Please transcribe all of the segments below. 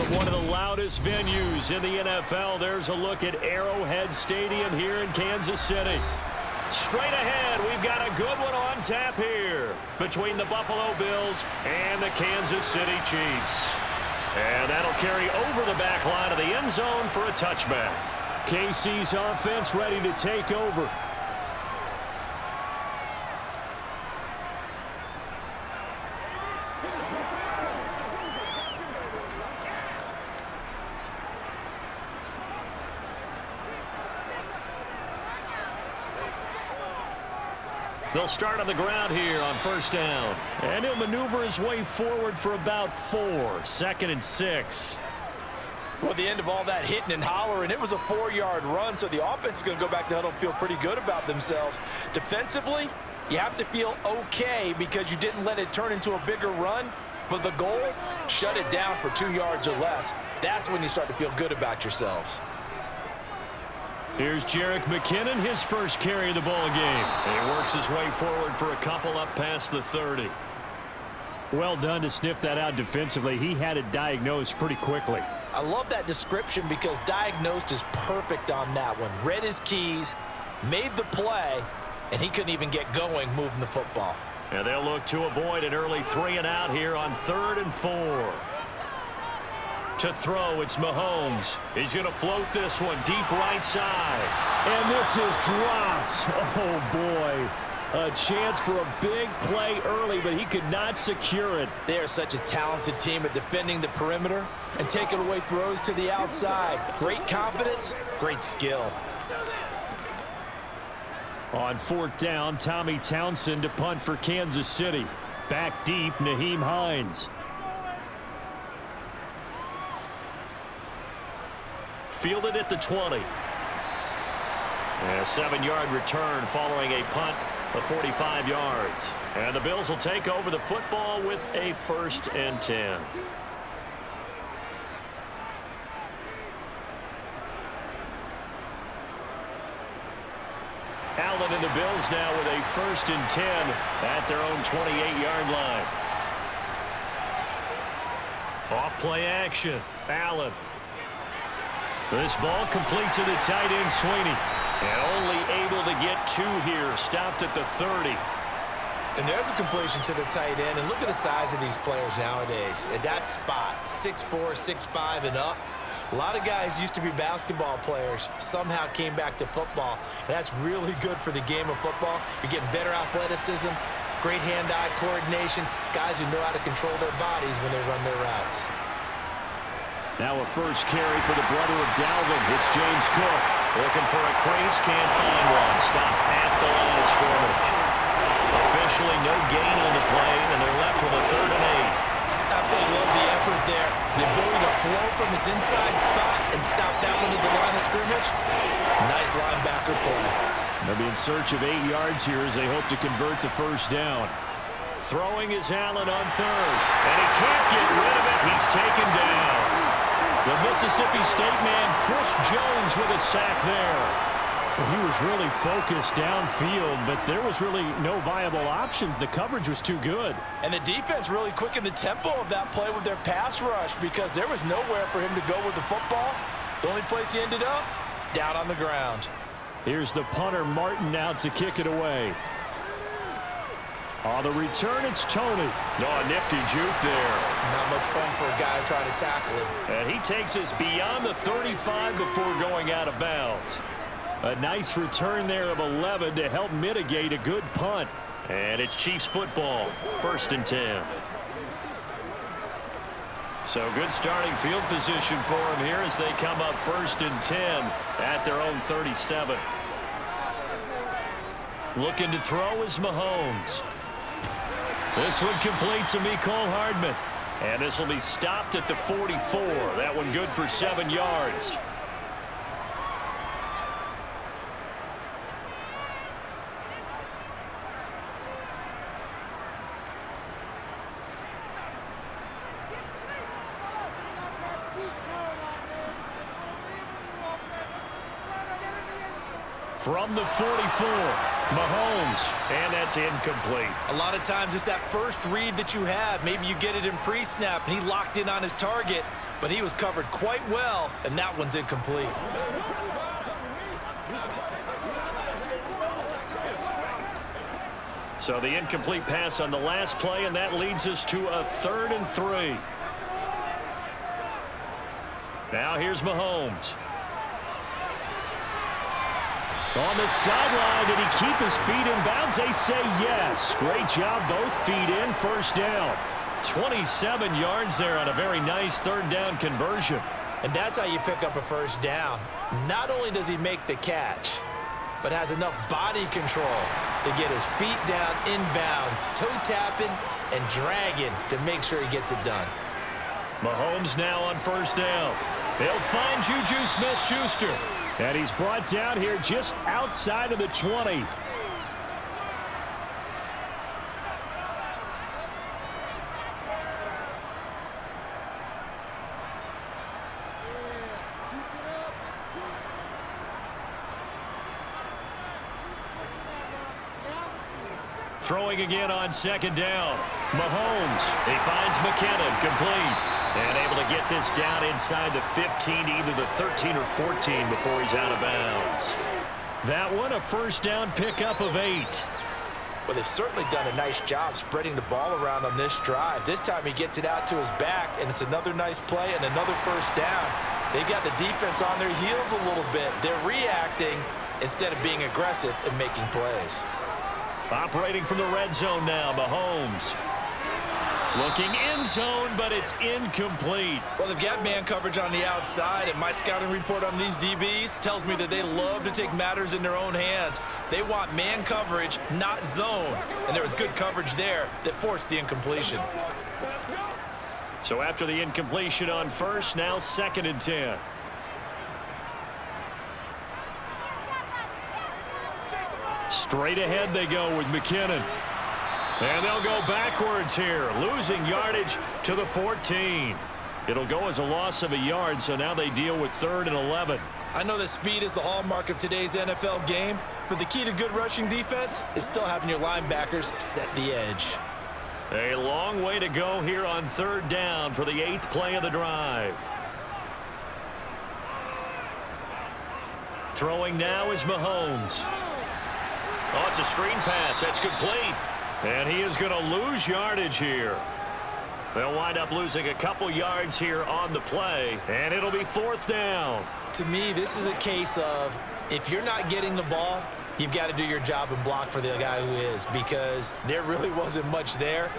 From one of the loudest venues in the NFL, there's a look at Arrowhead Stadium here in Kansas City. Straight ahead, we've got a good one on tap here between the Buffalo Bills and the Kansas City Chiefs. And that'll carry over the back line of the end zone for a touchback. KC's offense ready to take over. They'll start on the ground here on first down. And he'll maneuver his way forward for about 4. 2nd and 6. Well, the end of all that hitting and hollering, it was a 4-yard run, so the offense is going to go back to huddle and feel pretty good about themselves. Defensively, you have to feel okay because you didn't let it turn into a bigger run, but the goal, shut it down for 2 yards or less. That's when you start to feel good about yourselves. Here's Jerick McKinnon, his first carry of the ball game. And he works his way forward for a couple up past the 30. Well done to sniff that out defensively. He had it diagnosed pretty quickly. I love that description because diagnosed is perfect on that one. Read his keys, made the play, and he couldn't even get going moving the football. And they'll look to avoid an early 3 and out here on 3rd and 4. To throw, it's Mahomes. He's going to float this one deep right side. And this is dropped. Oh, boy. A chance for a big play early, but he could not secure it. They are such a talented team at defending the perimeter and taking away throws to the outside. Great confidence, great skill. On 4th down, Tommy Townsend to punt for Kansas City. Back deep, Nyheim Hines. Fielded at the 20. And a 7-yard return following a punt of 45 yards. And the Bills will take over the football with a 1st and 10. Allen and the Bills now with a 1st and 10 at their own 28-yard line. Off play action. Allen. This ball complete to the tight end, Sweeney. And only able to get 2 here. Stopped at the 30. And there's a completion to the tight end. And look at the size of these players nowadays. At that spot, 6'4", 6'5", and up. A lot of guys used to be basketball players, somehow came back to football. And that's really good for the game of football. You're getting better athleticism, great hand-eye coordination, guys who know how to control their bodies when they run their routes. Now a first carry for the brother of Dalvin. It's James Cook. Looking for a crease, can't find one. Stopped at the line of scrimmage. Officially no gain on the play, and they're left with a 3rd and 8. Absolutely love the effort there. The ability to flow from his inside spot and stop that one at the line of scrimmage. Nice linebacker play. They'll be in search of 8 yards here as they hope to convert the 1st down. Throwing is Allen on 3rd. And he can't get rid of it. He's taken down. The Mississippi State man, Chris Jones, with a sack there. Well, he was really focused downfield, but there was really no viable options. The coverage was too good. And the defense really quickened the tempo of that play with their pass rush because there was nowhere for him to go with the football. The only place he ended up, down on the ground. Here's the punter, Martin, out to kick it away. On the return, it's Tony. Oh, a nifty juke there. Not much fun for a guy trying to tackle him. And he takes us beyond the 35 before going out of bounds. A nice return there of 11 to help mitigate a good punt. And it's Chiefs football, 1st and 10. So good starting field position for them here as they come up 1st and 10 at their own 37. Looking to throw is Mahomes. This one complete to Mecole Hardman. And this will be stopped at the 44. That one good for 7 yards. From the 44, Mahomes, and that's incomplete. A lot of times it's that first read that you have. Maybe you get it in pre-snap, and he locked in on his target, but he was covered quite well, and that one's incomplete. So the incomplete pass on the last play, and that leads us to a 3rd and 3. Now here's Mahomes. On the sideline, did he keep his feet in bounds? They say yes. Great job, both feet in, first down. 27 yards there on a very nice 3rd down conversion. And that's how you pick up a first down. Not only does he make the catch, but has enough body control to get his feet down inbounds, toe tapping and dragging to make sure he gets it done. Mahomes now on first down. He'll find Juju Smith-Schuster. And he's brought down here just outside of the 20. Throwing again on 2nd down. Mahomes, he finds McKinnon, complete. And able to get this down inside the 15 to either the 13 or 14 before he's out of bounds. That one, a first down pickup of 8. Well, they've certainly done a nice job spreading the ball around on this drive. This time he gets it out to his back, and it's another nice play and another first down. They've got the defense on their heels a little bit. They're reacting instead of being aggressive and making plays. Operating from the red zone now, Mahomes. Looking in zone, but it's incomplete. Well, they've got man coverage on the outside, and my scouting report on these DBs tells me that they love to take matters in their own hands. They want man coverage, not zone. And there was good coverage there that forced the incompletion. So after the incompletion on first, now 2nd and 10. Straight ahead they go with McKinnon. And they'll go backwards here, losing yardage to the 14. It'll go as a loss of a yard, so now they deal with 3rd and 11. I know that speed is the hallmark of today's NFL game, but the key to good rushing defense is still having your linebackers set the edge. A long way to go here on 3rd down for the 8th play of the drive. Throwing now is Mahomes. Oh, it's a screen pass. That's complete. And he is going to lose yardage here. They'll wind up losing a couple yards here on the play, and it'll be 4th down. To me, this is a case of if you're not getting the ball, you've got to do your job and block for the guy who is, because there really wasn't much there.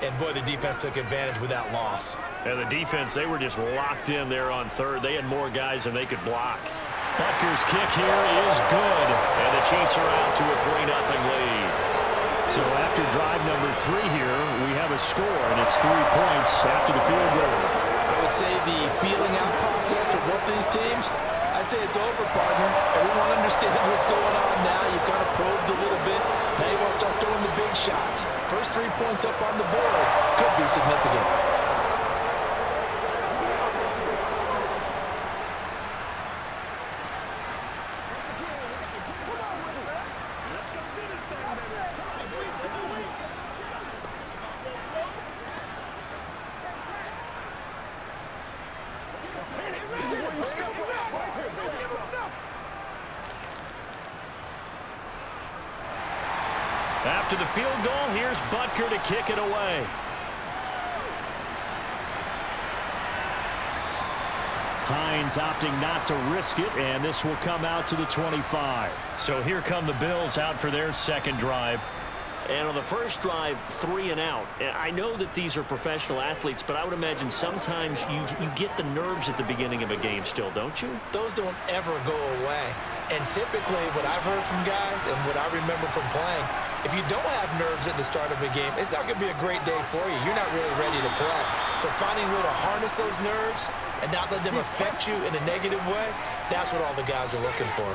And, boy, the defense took advantage with that loss. And the defense, they were just locked in there on 3rd. They had more guys than they could block. Butker's kick here is good, and the Chiefs are out to a 3-0 lead. So after drive number 3 here, we have a score, and it's 3 points after the field goal. I would say the feeling out process for both these teams, I'd say it's over, partner. Everyone understands what's going on now. You've kind of probed a little bit. Now you want to start throwing the big shots. First 3 points up on the board could be significant. After the field goal, here's Butker to kick it away. Hines opting not to risk it, and this will come out to the 25. So here come the Bills out for their 2nd drive. And on the first drive, 3 and out. I know that these are professional athletes, but I would imagine sometimes you get the nerves at the beginning of a game still, don't you? Those don't ever go away. And typically what I've heard from guys and what I remember from playing, if you don't have nerves at the start of a game, it's not going to be a great day for you. You're not really ready to play. So finding a way to harness those nerves and not let them affect you in a negative way, that's what all the guys are looking for.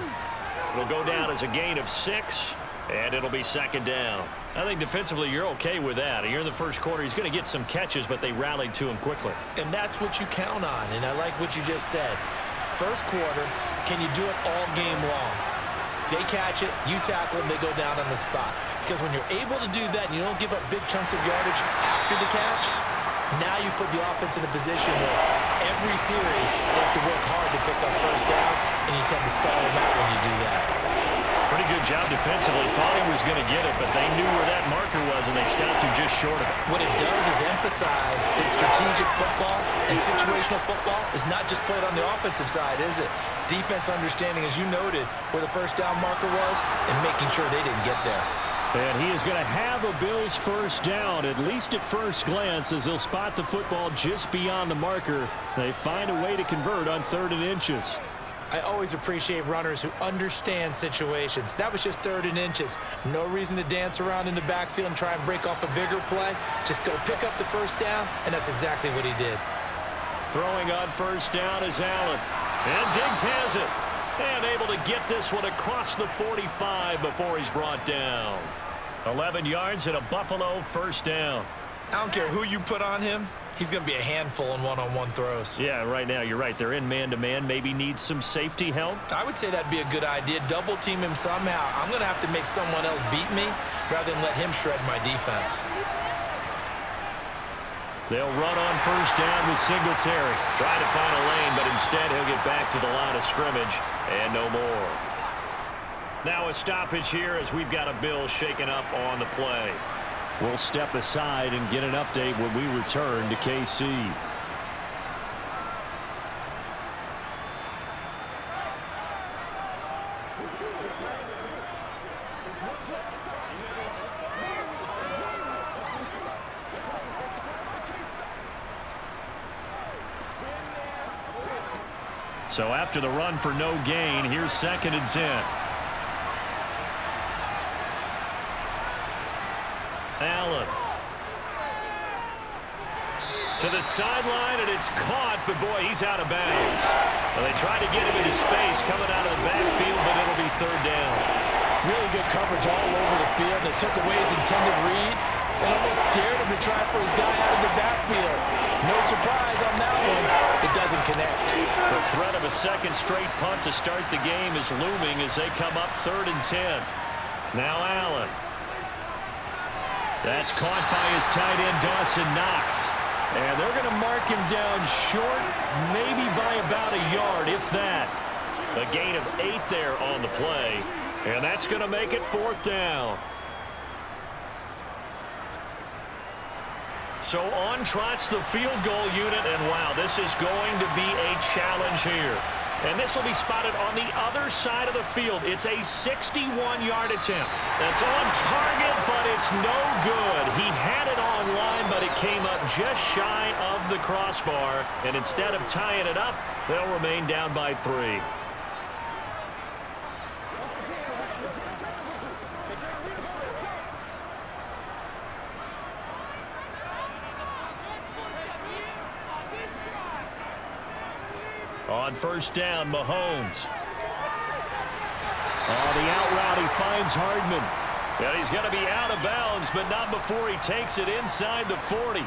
It'll go down as a gain of 6, and it'll be 2nd down. I think defensively you're okay with that. You're in the first quarter. He's going to get some catches, but they rallied to him quickly. And that's what you count on, and I like what you just said. First quarter, can you do it all game long? They catch it, you tackle them, they go down on the spot. Because when you're able to do that and you don't give up big chunks of yardage after the catch, now you put the offense in a position where every every series, they have to work hard to pick up first downs, and you tend to stall them out when you do that. Pretty good job defensively. Thought he was going to get it, but they knew where that marker was, and they stopped him just short of it. What it does is emphasize that strategic football and situational football is not just played on the offensive side, is it? Defense understanding, as you noted, where the first down marker was and making sure they didn't get there. And he is going to have a Bills first down, at least at first glance, as he'll spot the football just beyond the marker. They find a way to convert on 3rd and inches. I always appreciate runners who understand situations. That was just 3rd and inches. No reason to dance around in the backfield and try and break off a bigger play. Just go pick up the first down, and that's exactly what he did. Throwing on first down is Allen. And Diggs has it. And able to get this one across the 45 before he's brought down. 11 yards and a Buffalo first down. I don't care who you put on him. He's going to be a handful in one-on-one throws. Yeah, right now, you're right. They're in man-to-man. Maybe needs some safety help. I would say that'd be a good idea. Double team him somehow. I'm going to have to make someone else beat me rather than let him shred my defense. They'll run on first down with Singletary. Trying to find a lane, but instead he'll get back to the line of scrimmage and no more. Now a stoppage here as we've got a Bill shaken up on the play. We'll step aside and get an update when we return to KC. So after the run for no gain, here's 2nd and 10. Allen. To the sideline, and it's caught, but boy, he's out of bounds. Well, they tried to get him into space coming out of the backfield, but it'll be 3rd down. Really good coverage all over the field. They took away his intended read and almost dared him to try for his guy out of the backfield. No surprise on that one. It doesn't connect. The threat of a second straight punt to start the game is looming as they come up 3rd and 10. Now Allen. That's caught by his tight end, Dawson Knox. And they're going to mark him down short, maybe by about a yard, if that. A gain of 8 there on the play. And that's going to make it 4th down. So on trots the field goal unit, and wow, this is going to be a challenge here. And this will be spotted on the other side of the field. It's a 61-yard attempt. That's on target, but it's no good. He had it on line, but it came up just shy of the crossbar. And instead of tying it up, they'll remain down by 3. On first down, Mahomes. Oh, the out route, he finds Hardman. And he's going to be out of bounds, but not before he takes it inside the 40.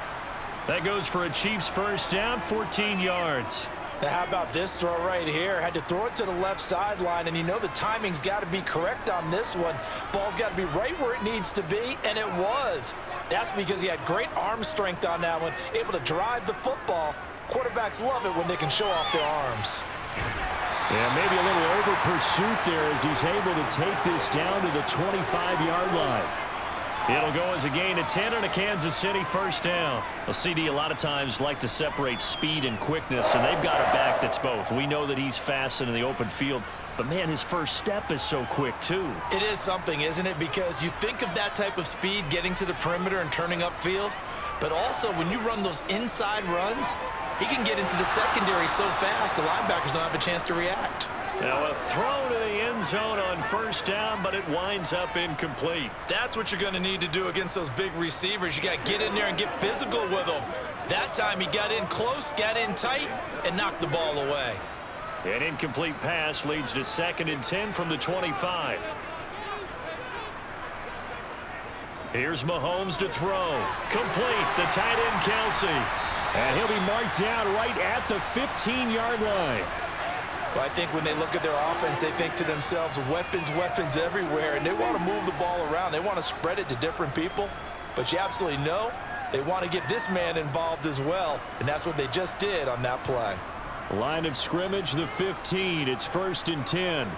That goes for a Chiefs first down, 14 yards. Now, how about this throw right here? Had to throw it to the left sideline, and you know the timing's got to be correct on this one. Ball's got to be right where it needs to be, and it was. That's because he had great arm strength on that one, able to drive the football. Quarterbacks love it when they can show off their arms. Yeah, maybe a little over pursuit there as he's able to take this down to the 25-yard line. It'll go as a gain of 10 and a Kansas City first down. A CD a lot of times like to separate speed and quickness, and they've got a back that's both. We know that he's fast in the open field, but man, his first step is so quick too. It is something, isn't it? Because you think of that type of speed getting to the perimeter and turning upfield, but also when you run those inside runs, he can get into the secondary so fast, the linebackers don't have a chance to react. Now a throw to the end zone on first down, but it winds up incomplete. That's what you're going to need to do against those big receivers. You got to get in there and get physical with them. That time he got in close, got in tight, and knocked the ball away. An incomplete pass leads to 2nd and 10 from the 25. Here's Mahomes to throw. Complete. The tight end, Kelsey. And he'll be marked down right at the 15-yard line. Well, I think when they look at their offense, they think to themselves, weapons, weapons everywhere, and they want to move the ball around. They want to spread it to different people, but you absolutely know they want to get this man involved as well, and that's what they just did on that play. Line of scrimmage, the 15. It's 1st and 10.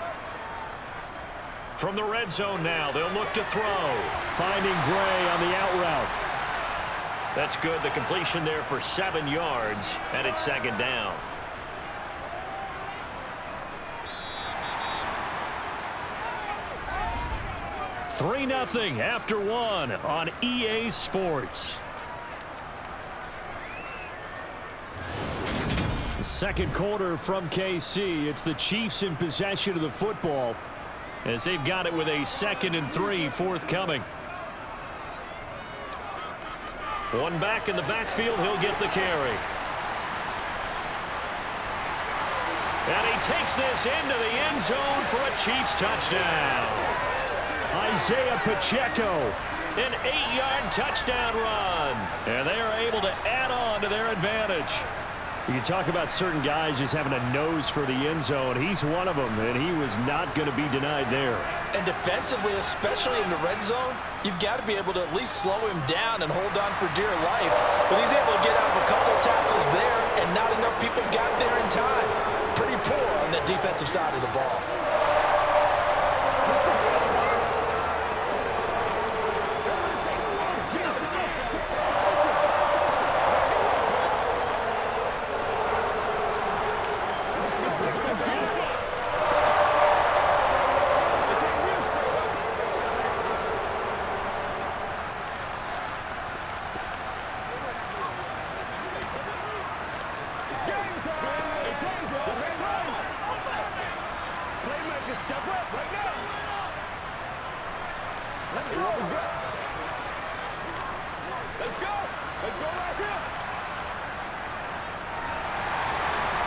From the red zone now, they'll look to throw. Finding Gray on the out route. That's good. The completion there for 7 yards, and it's 2nd down. Three 3-0 after 1 on EA Sports. The second quarter from KC. It's the Chiefs in possession of the football as they've got it with a 2nd and 3 forthcoming. One back in the backfield. He'll get the carry. And he takes this into the end zone for a Chiefs touchdown. Isaiah Pacheco. An 8-yard touchdown run. And they are able to add on to their advantage. You can talk about certain guys just having a nose for the end zone. He's one of them, and he was not going to be denied there. And defensively, especially in the red zone, you've got to be able to at least slow him down and hold on for dear life. But he's able to get out of a couple of tackles there, and not enough people got there in time. Pretty poor on the defensive side of the ball.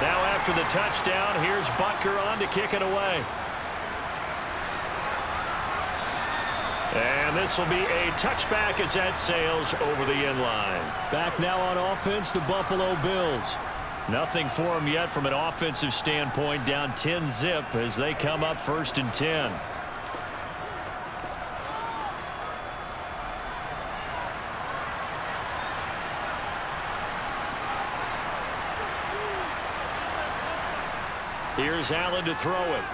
Now after the touchdown, here's Butker on to kick it away. And this will be a touchback as that sails over the end line. Back now on offense, the Buffalo Bills. Nothing for them yet from an offensive standpoint, down 10-zip as they come up 1st and 10. Here's Allen to throw it.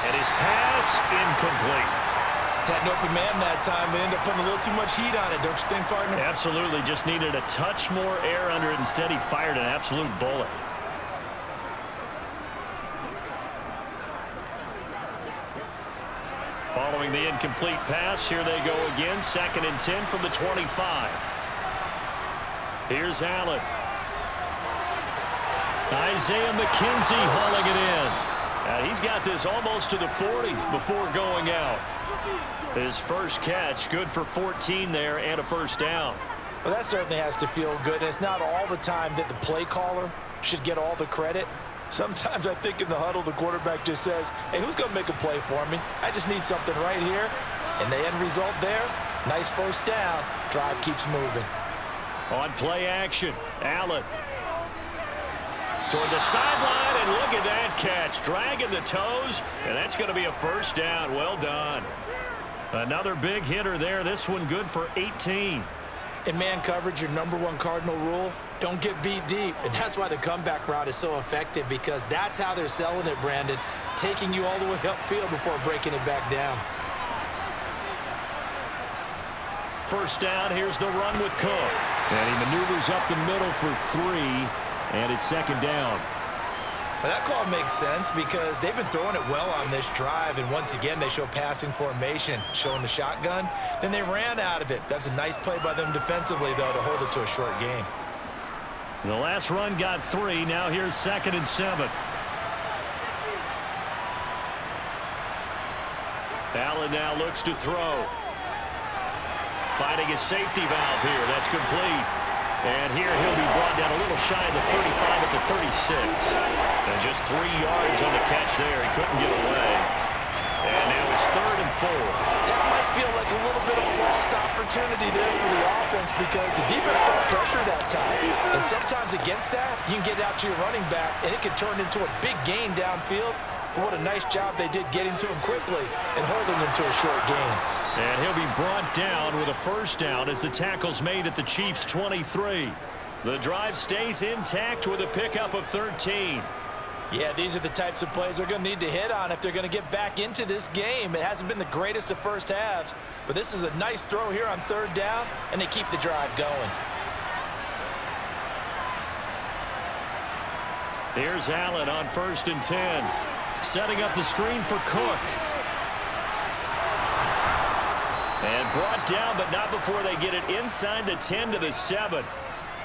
And his pass incomplete. Had an open man that time. They ended up putting a little too much heat on it, don't you think, partner? Absolutely. Just needed a touch more air under it. Instead, he fired an absolute bullet. Following the incomplete pass, here they go again. 2nd and 10 from the 25. Here's Allen. Isaiah McKenzie hauling it in. And he's got this almost to the 40 before going out. His first catch, good for 14 there and a 1st down. Well, that certainly has to feel good. And it's not all the time that the play caller should get all the credit. Sometimes I think in the huddle, the quarterback just says, hey, who's going to make a play for me? I just need something right here. And the end result there, nice 1st down. Drive keeps moving. On play action, Allen. Toward the sideline, and look at that catch. Dragging the toes, and that's going to be a 1st down. Well done. Another big hitter there. This one good for 18. In man coverage, your #1 cardinal rule, don't get beat deep. And that's why the comeback route is so effective, because that's how they're selling it, Brandon. Taking you all the way upfield before breaking it back down. 1st down, here's the run with Cook. And he maneuvers up the middle for 3, and it's 2nd down. Well, that call makes sense because they've been throwing it well on this drive, and once again they show passing formation, showing the shotgun. Then they ran out of it. That's a nice play by them defensively, though, to hold it to a short game. The last run got 3. Now here's 2nd and 7. Allen now looks to throw. Finding his safety valve here. That's complete. And here he'll be brought down a little shy of the 35 at the 36. And just 3 yards on the catch there. He couldn't get away. And now it's 3rd and 4. That might feel like a little bit of a lost opportunity there for the offense because the defense put pressure that time. And sometimes against that, you can get out to your running back, and it can turn into a big gain downfield. But what a nice job they did getting to him quickly and holding him to a short gain. And he'll be brought down with a 1st down as the tackle's made at the Chiefs' 23. The drive stays intact with a pickup of 13. Yeah, these are the types of plays they're going to need to hit on if they're going to get back into this game. It hasn't been the greatest of first halves, but this is a nice throw here on third down, and they keep the drive going. Here's Allen on 1st and 10. Setting up the screen for Cook. And brought down, but not before they get it inside the 10 to the 7.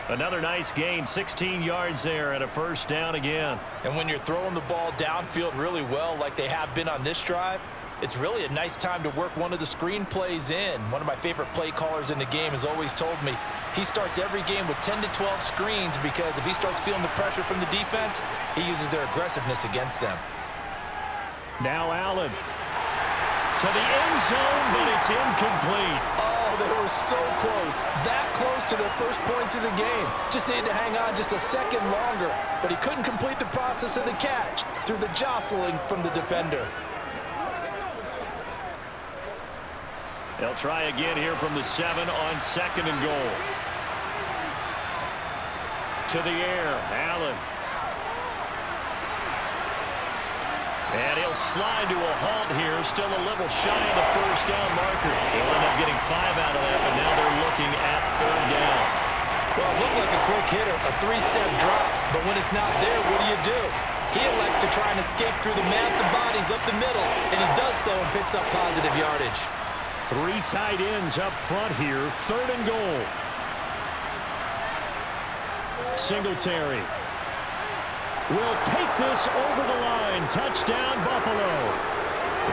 Another nice gain, 16 yards there, and a first down again. And when you're throwing the ball downfield really well like they have been on this drive, it's really a nice time to work one of the screen plays in. One of my favorite play callers in the game has always told me he starts every game with 10 to 12 screens because if he starts feeling the pressure from the defense, he uses their aggressiveness against them. Now Allen. To the end zone, but it's incomplete. Oh, they were so close. That close to their first points of the game. Just needed to hang on just a second longer, but he couldn't complete the process of the catch through the jostling from the defender. They'll try again here from the 7 on 2nd and goal. To the air, Allen. And he'll slide to a halt here, still a little shy of the first down marker. He'll end up getting 5 out of that, but now they're looking at 3rd down. Well, it looked like a quick hitter, a 3-step drop, but when it's not there, what do? He elects to try and escape through the massive bodies up the middle, and he does so and picks up positive yardage. 3 tight ends up front here, 3rd and goal. Singletary will take this over the line. Touchdown, Buffalo.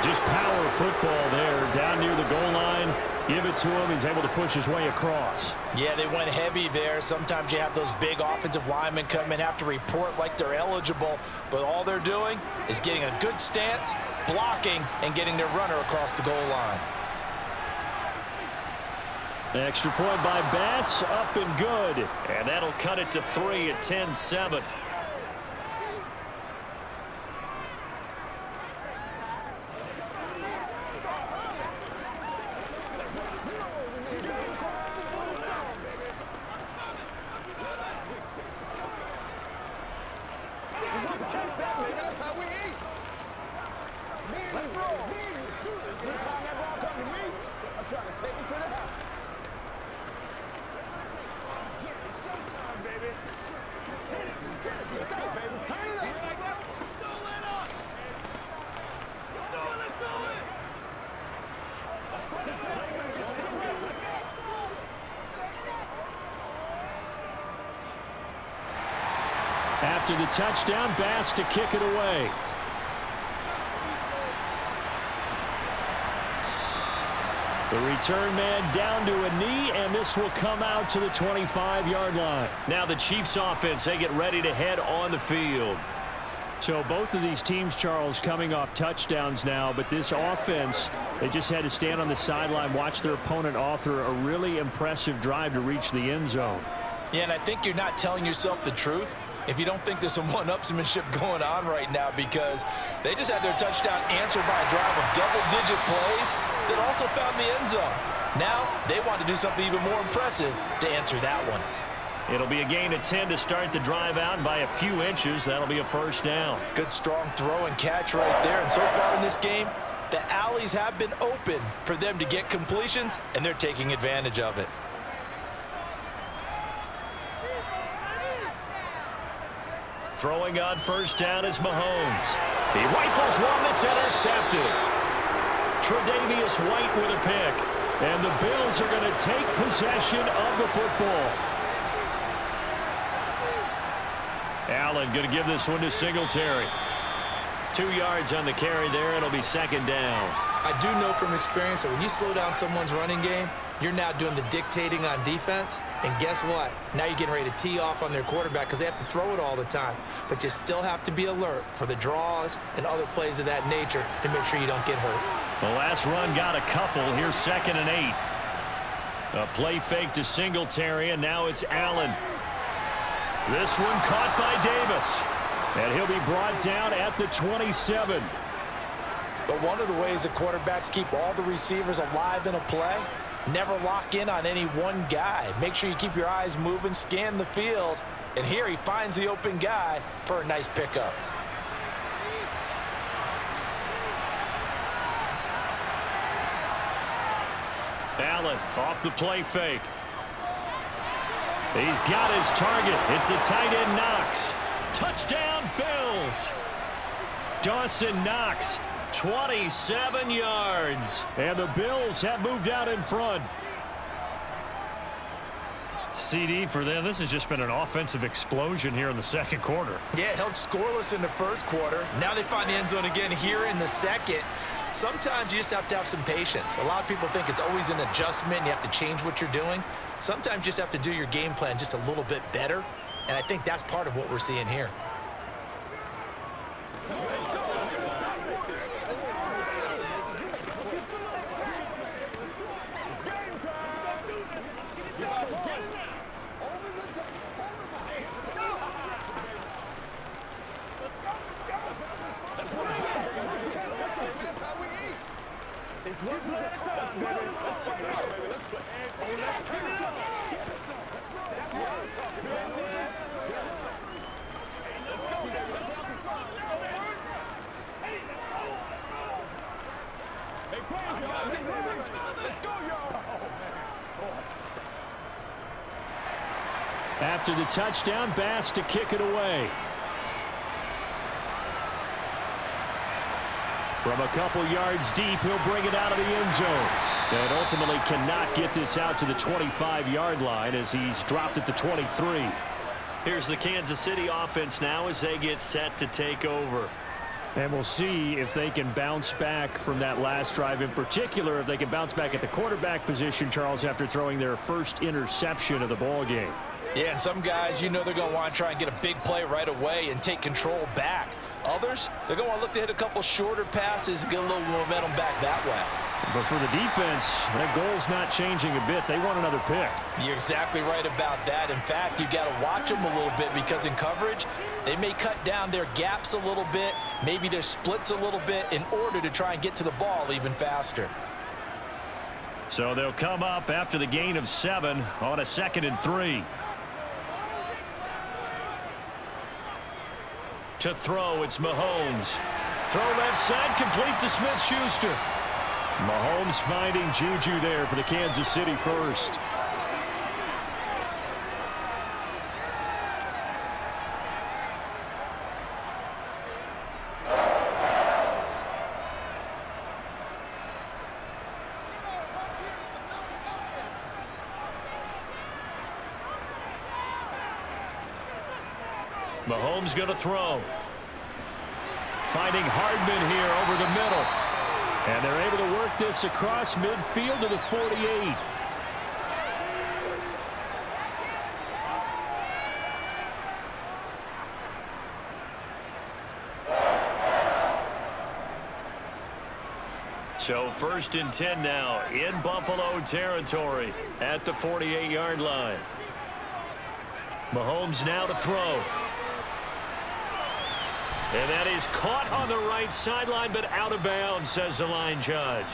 Just power football there down near the goal line. Give it to him. He's able to push his way across. Yeah, they went heavy there. Sometimes you have those big offensive linemen come in, have to report like they're eligible, but all they're doing is getting a good stance, blocking, and getting their runner across the goal line. Extra point by Bass, up and good. And that'll cut it to 3 at 10-7. After the touchdown, Bass to kick it away. The return man down to a knee, and this will come out to the 25-yard line. Now the Chiefs offense, they get ready to head on the field. So both of these teams, Charles, coming off touchdowns now, but this offense, they just had to stand on the sideline, watch their opponent author a really impressive drive to reach the end zone. Yeah, and I think you're not telling yourself the truth if you don't think there's some one-upsmanship going on right now, because they just had their touchdown answered by a drive of double-digit plays that also found the end zone. Now they want to do something even more impressive to answer that one. It'll be a gain of 10 to start the drive out by a few inches. That'll be a first down. Good strong throw and catch right there. And so far in this game, the alleys have been open for them to get completions, and they're taking advantage of it. Throwing on first down is Mahomes. He rifles one that's intercepted. Tre'Davious White with a pick. And the Bills are going to take possession of the football. Allen going to give this one to Singletary. 2 yards on the carry there. It'll be 2nd down. I do know from experience that when you slow down someone's running game, you're now doing the dictating on defense. And guess what? Now you're getting ready to tee off on their quarterback because they have to throw it all the time. But you still have to be alert for the draws and other plays of that nature to make sure you don't get hurt. The last run got a couple. Here's 2nd and 8. A play fake to Singletary, and now it's Allen. This one caught by Davis. And he'll be brought down at the 27. But one of the ways the quarterbacks keep all the receivers alive in a play Never lock in on any one guy. Make sure you keep your eyes moving, scan the field. And here he finds the open guy for a nice pickup. Allen off the play fake. He's got his target. It's the tight end Knox. Touchdown, Bills. Dawson Knox, 27 yards. And the Bills have moved out in front. CD for them. This has just been an offensive explosion here in the second quarter. Yeah, held scoreless in the first quarter. Now they find the end zone again here in the second. Sometimes you just have to have some patience. A lot of people think it's always an adjustment. You have to change what you're doing. Sometimes you just have to do your game plan just a little bit better. And I think that's part of what we're seeing here. After the touchdown, Bass to kick it away. From a couple yards deep, he'll bring it out of the end zone. And ultimately cannot get this out to the 25-yard line as he's dropped at the 23. Here's the Kansas City offense now as they get set to take over. And we'll see if they can bounce back from that last drive, in particular if they can bounce back at the quarterback position, Charles, after throwing their first interception of the ball game. Yeah, and some guys, you know they're going to want to try and get a big play right away and take control back. Others, they're going to want to look to hit a couple shorter passes and get a little momentum back that way. But for the defense, that goal's not changing a bit. They want another pick. You're exactly right about that. In fact, you got to watch them a little bit because in coverage, they may cut down their gaps a little bit, maybe their splits a little bit in order to try and get to the ball even faster. So they'll come up after the gain of 7 on a 2nd and 3. To throw, it's Mahomes. Throw left side, complete to Smith-Schuster. Mahomes finding Juju there for the Kansas City first. Mahomes going to throw. Finding Hardman here over the middle. And they're able to work this across midfield to the 48. So 1st and 10 now in Buffalo territory at the 48-yard line. Mahomes now to throw. And that is caught on the right sideline, but out of bounds, says the line judge.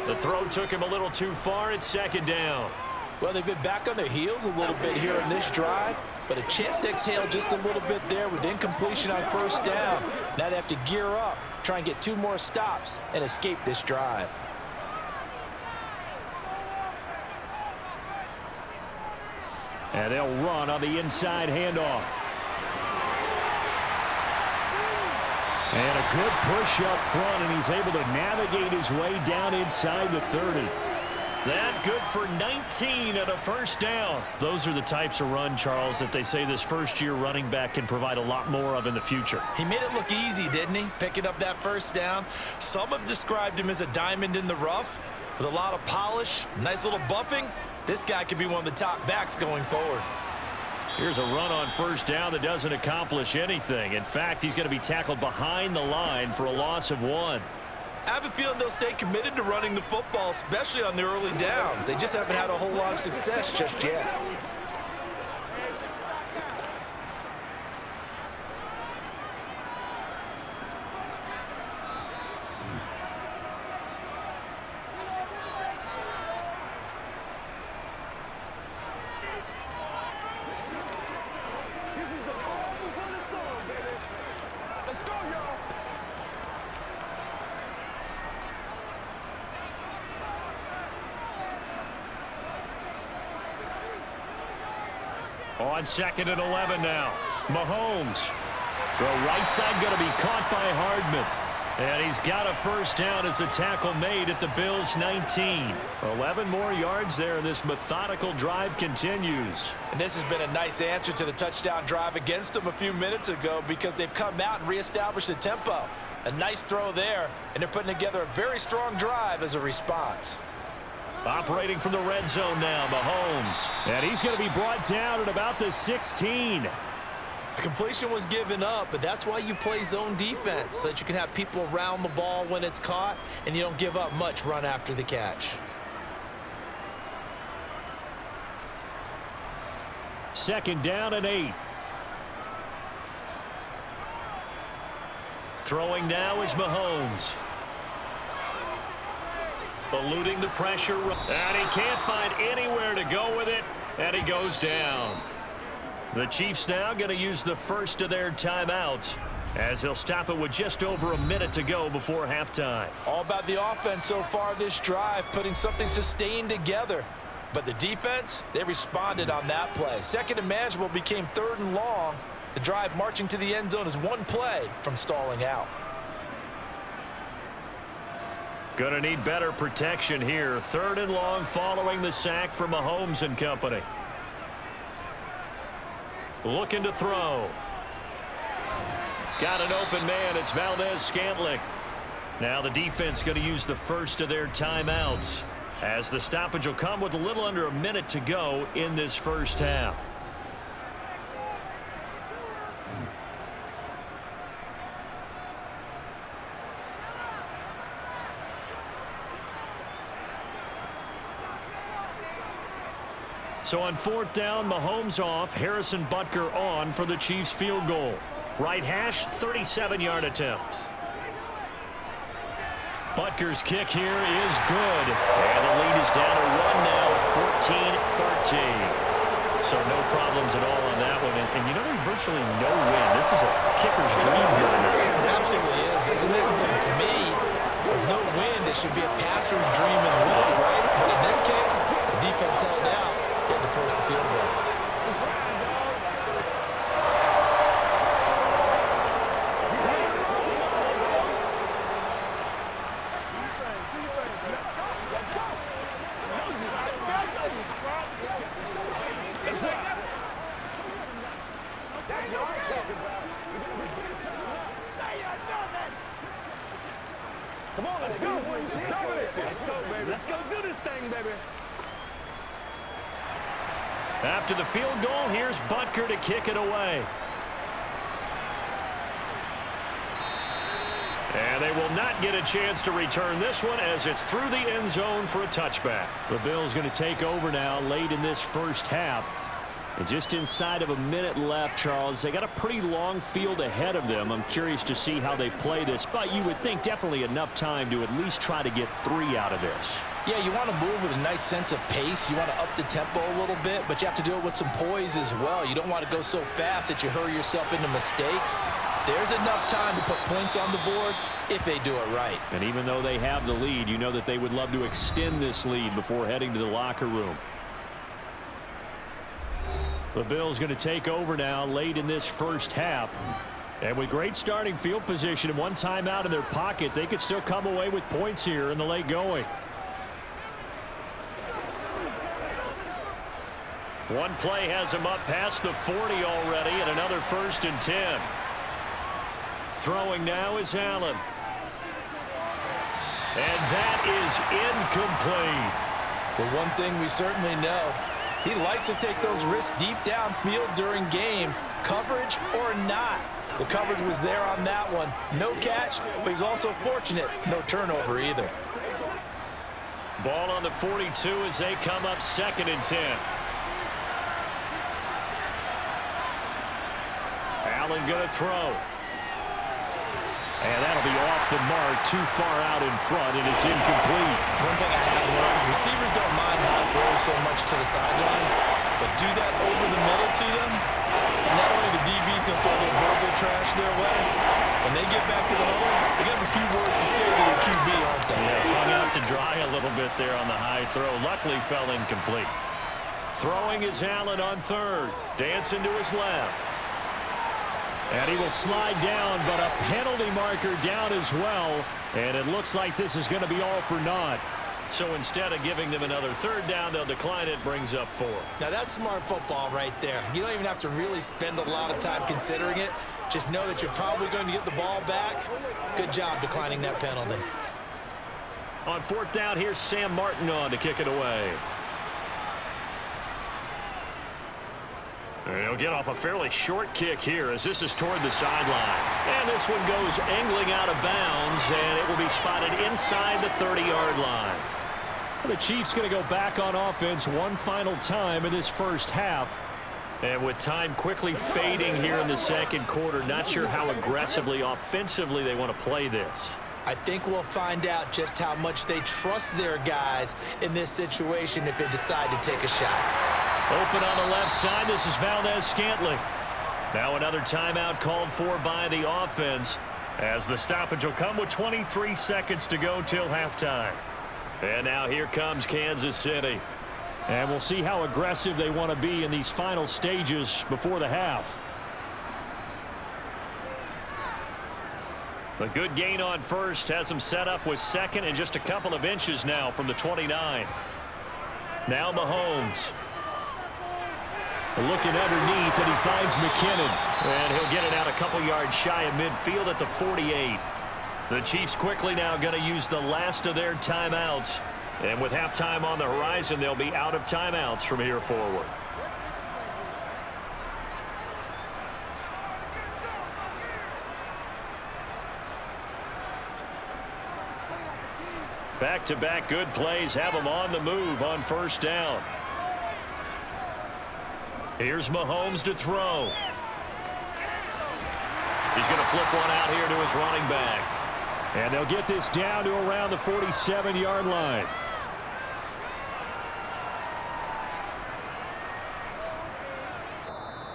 The throw took him a little too far. It's 2nd down. Well, they've been back on their heels a little bit here in this drive, but a chance to exhale just a little bit there with incompletion on 1st down. Now they have to gear up, try and get 2 more stops, and escape this drive. And they'll run on the inside handoff. And a good push up front, and he's able to navigate his way down inside the 30. That good for 19 and a 1st down. Those are the types of run, Charles, that they say this first-year running back can provide a lot more of in the future. He made it look easy, didn't he? Picking up that 1st down. Some have described him as a diamond in the rough with a lot of polish, nice little buffing. This guy could be one of the top backs going forward. Here's a run on 1st down that doesn't accomplish anything. In fact, he's going to be tackled behind the line for a loss of 1. I have a feeling they'll stay committed to running the football, especially on the early downs. They just haven't had a whole lot of success just yet. On 2nd and 11 now. Mahomes. Throw right side going to be caught by Hardman. And he's got a first down as the tackle made at the Bills' 19. 11 more yards there, and this methodical drive continues. And this has been a nice answer to the touchdown drive against them a few minutes ago because they've come out and reestablished the tempo. A nice throw there, and they're putting together a very strong drive as a response. Operating from the red zone now, Mahomes. And he's going to be brought down at about the 16. The completion was given up, but that's why you play zone defense, so that you can have people around the ball when it's caught, and you don't give up much run after the catch. Second down and 8. Throwing now is Mahomes. Eluding the pressure, and he can't find anywhere to go with it, and he goes down. The Chiefs now going to use the first of their timeouts as they'll stop it with just over a minute to go before halftime. All about the offense so far this drive, putting something sustained together. But the defense, they responded on that play. Second and manageable became 3rd and long. The drive marching to the end zone is one play from stalling out. Going to need better protection here. 3rd and long following the sack from Mahomes and company. Looking to throw. Got an open man. It's Valdez-Scantling. Now the defense going to use the first of their timeouts as the stoppage will come with a little under a minute to go in this first half. So on 4th down, Mahomes off, Harrison Butker on for the Chiefs field goal. Right hash, 37-yard attempt. Butker's kick here is good. And the lead is down to 1 now at 14-13. So no problems at all on that one. And you know, there's virtually no win. This is a kicker's dream here tonight. It absolutely is, isn't it? So to me, with no win, it should be a passer's dream as well, right? But in this case, the defense held out. They had to force the field goal. Come on, let's go. Let's go, baby. Let's go do this thing, baby. After the field goal, here's Butker to kick it away. And they will not get a chance to return this one as it's through the end zone for a touchback. The Bills going to take over now late in this first half. And just inside of a minute left, Charles, they got a pretty long field ahead of them. I'm curious to see how they play this, but you would think definitely enough time to at least try to get 3 out of this. Yeah, you want to move with a nice sense of pace. You want to up the tempo a little bit, but you have to do it with some poise as well. You don't want to go so fast that you hurry yourself into mistakes. There's enough time to put points on the board if they do it right. And even though they have the lead, you know that they would love to extend this lead before heading to the locker room. The Bills going to take over now late in this first half. And with great starting field position and one timeout in their pocket, they could still come away with points here in the late going. One play has him up past the 40 already and another 1st and 10. Throwing now is Allen. And that is incomplete. Well, one thing we certainly know, he likes to take those risks deep downfield during games, coverage or not. The coverage was there on that one. No catch, but he's also fortunate. No turnover either. Ball on the 42 as they come up 2nd and 10. Allen going to throw. And that'll be off the mark, too far out in front, and it's incomplete. One thing I have learned, receivers don't mind how it throws so much to the sideline, but do that over the middle to them, and not only the DB's going to throw a little verbal trash their way, when they get back to the huddle, they got a few words to say to the QB, aren't they? Yeah, hung out to dry a little bit there on the high throw. Luckily fell incomplete. Throwing is Allen on third. Dancing to his left. And he will slide down, but a penalty marker down as well. And it looks like this is going to be all for naught. So instead of giving them another third down, they'll decline it, brings up 4. Now, that's smart football right there. You don't even have to really spend a lot of time considering it. Just know that you're probably going to get the ball back. Good job declining that penalty. On 4th down, here's Sam Martin on to kick it away. And he'll get off a fairly short kick here as this is toward the sideline. And this one goes angling out of bounds, and it will be spotted inside the 30-yard line. The Chiefs going to go back on offense one final time in this first half. And with time quickly fading here in the second quarter, not sure how aggressively, offensively they want to play this. I think we'll find out just how much they trust their guys in this situation if they decide to take a shot. Open on the left side. This is Valdez-Scantling. Now another timeout called for by the offense as the stoppage will come with 23 seconds to go till halftime. And now here comes Kansas City. And we'll see how aggressive they want to be in these final stages before the half. A good gain on first has them set up with second and just a couple of inches now from the 29. Now Mahomes. Looking underneath, and he finds McKinnon. And he'll get it out a couple yards shy of midfield at the 48. The Chiefs quickly now going to use the last of their timeouts. And with halftime on the horizon, they'll be out of timeouts from here forward. Back-to-back good plays have them on the move on first down. Here's Mahomes to throw. He's going to flip one out here to his running back. And they'll get this down to around the 47-yard line.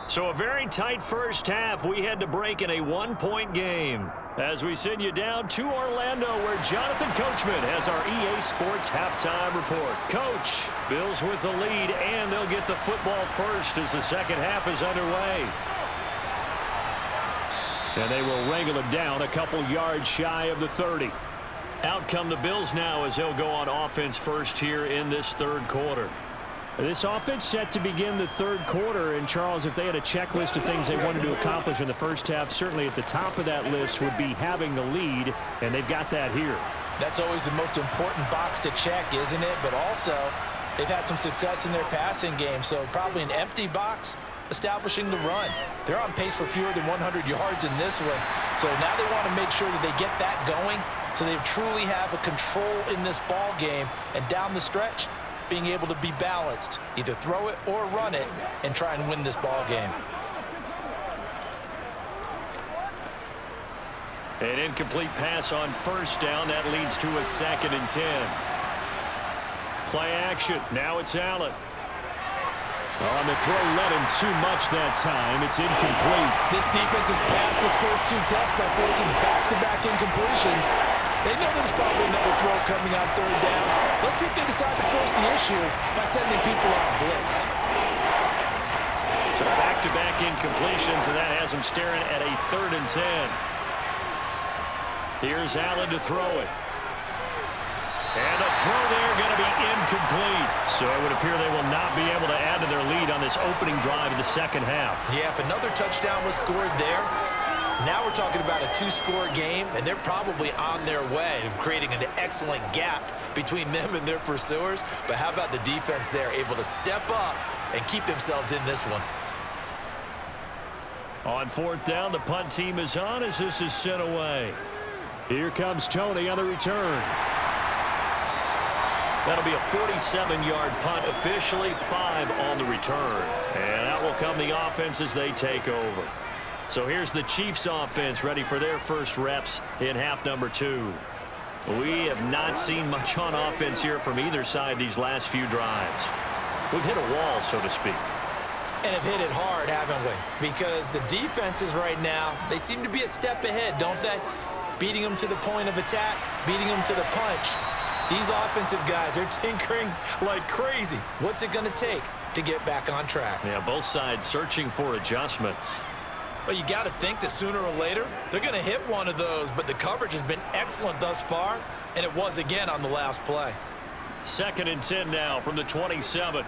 So a very tight first half. We had to break in a one-point game as we send you down to Orlando where Jonathan Coachman has our EA Sports halftime report. Coach, Bills with the lead, and they'll get the football first as the second half is underway. And they will wrangle it down a couple yards shy of the 30. Out come the Bills now as they'll go on offense first here in this third quarter. This offense set to begin the third quarter. And, Charles, if they had a checklist of things they wanted to accomplish in the first half, certainly at the top of that list would be having the lead, and they've got that here. That's always the most important box to check, isn't it? But also, they've had some success in their passing game, so probably an empty box establishing the run. They're on pace for fewer than 100 yards in this one, so now they want to make sure that they get that going so they truly have a control in this ball game, and down the stretch, being able to be balanced, either throw it or run it, and try and win this ball game. An incomplete pass on first down. That leads to a 2nd and 10. Play action. Now it's Allen. On the throw, led him too much that time. It's incomplete. This defense has passed its first 2 tests by forcing back-to-back incompletions. They know there's probably another throw coming on third down. Let's see if they decide to force the issue by sending people on blitz. So back-to-back incompletions, and that has them staring at a 3rd and 10. Here's Allen to throw it. And the throw there going to be incomplete. So it would appear they will not be able to add to their lead on this opening drive of the second half. Yeah, if another touchdown was scored there, now we're talking about a 2-score game, and they're probably on their way of creating an excellent gap between them and their pursuers. But how about the defense there, able to step up and keep themselves in this one? On 4th down, the punt team is on as this is sent away. Here comes Tony on the return. That'll be a 47-yard punt, officially 5 on the return. And out will come the offense as they take over. So here's the Chiefs offense ready for their first reps in half number 2. We have not seen much on offense here from either side these last few drives. We've hit a wall, so to speak. And have hit it hard, haven't we? Because the defenses right now, they seem to be a step ahead, don't they? Beating them to the point of attack, beating them to the punch. These offensive guys, they're tinkering like crazy. What's it going to take? to get back on track. Yeah, both sides searching for adjustments. Well, you got to think that sooner or later they're going to hit one of those, but the coverage has been excellent thus far, and it was again on the last play. 2nd and 10 now from the 27.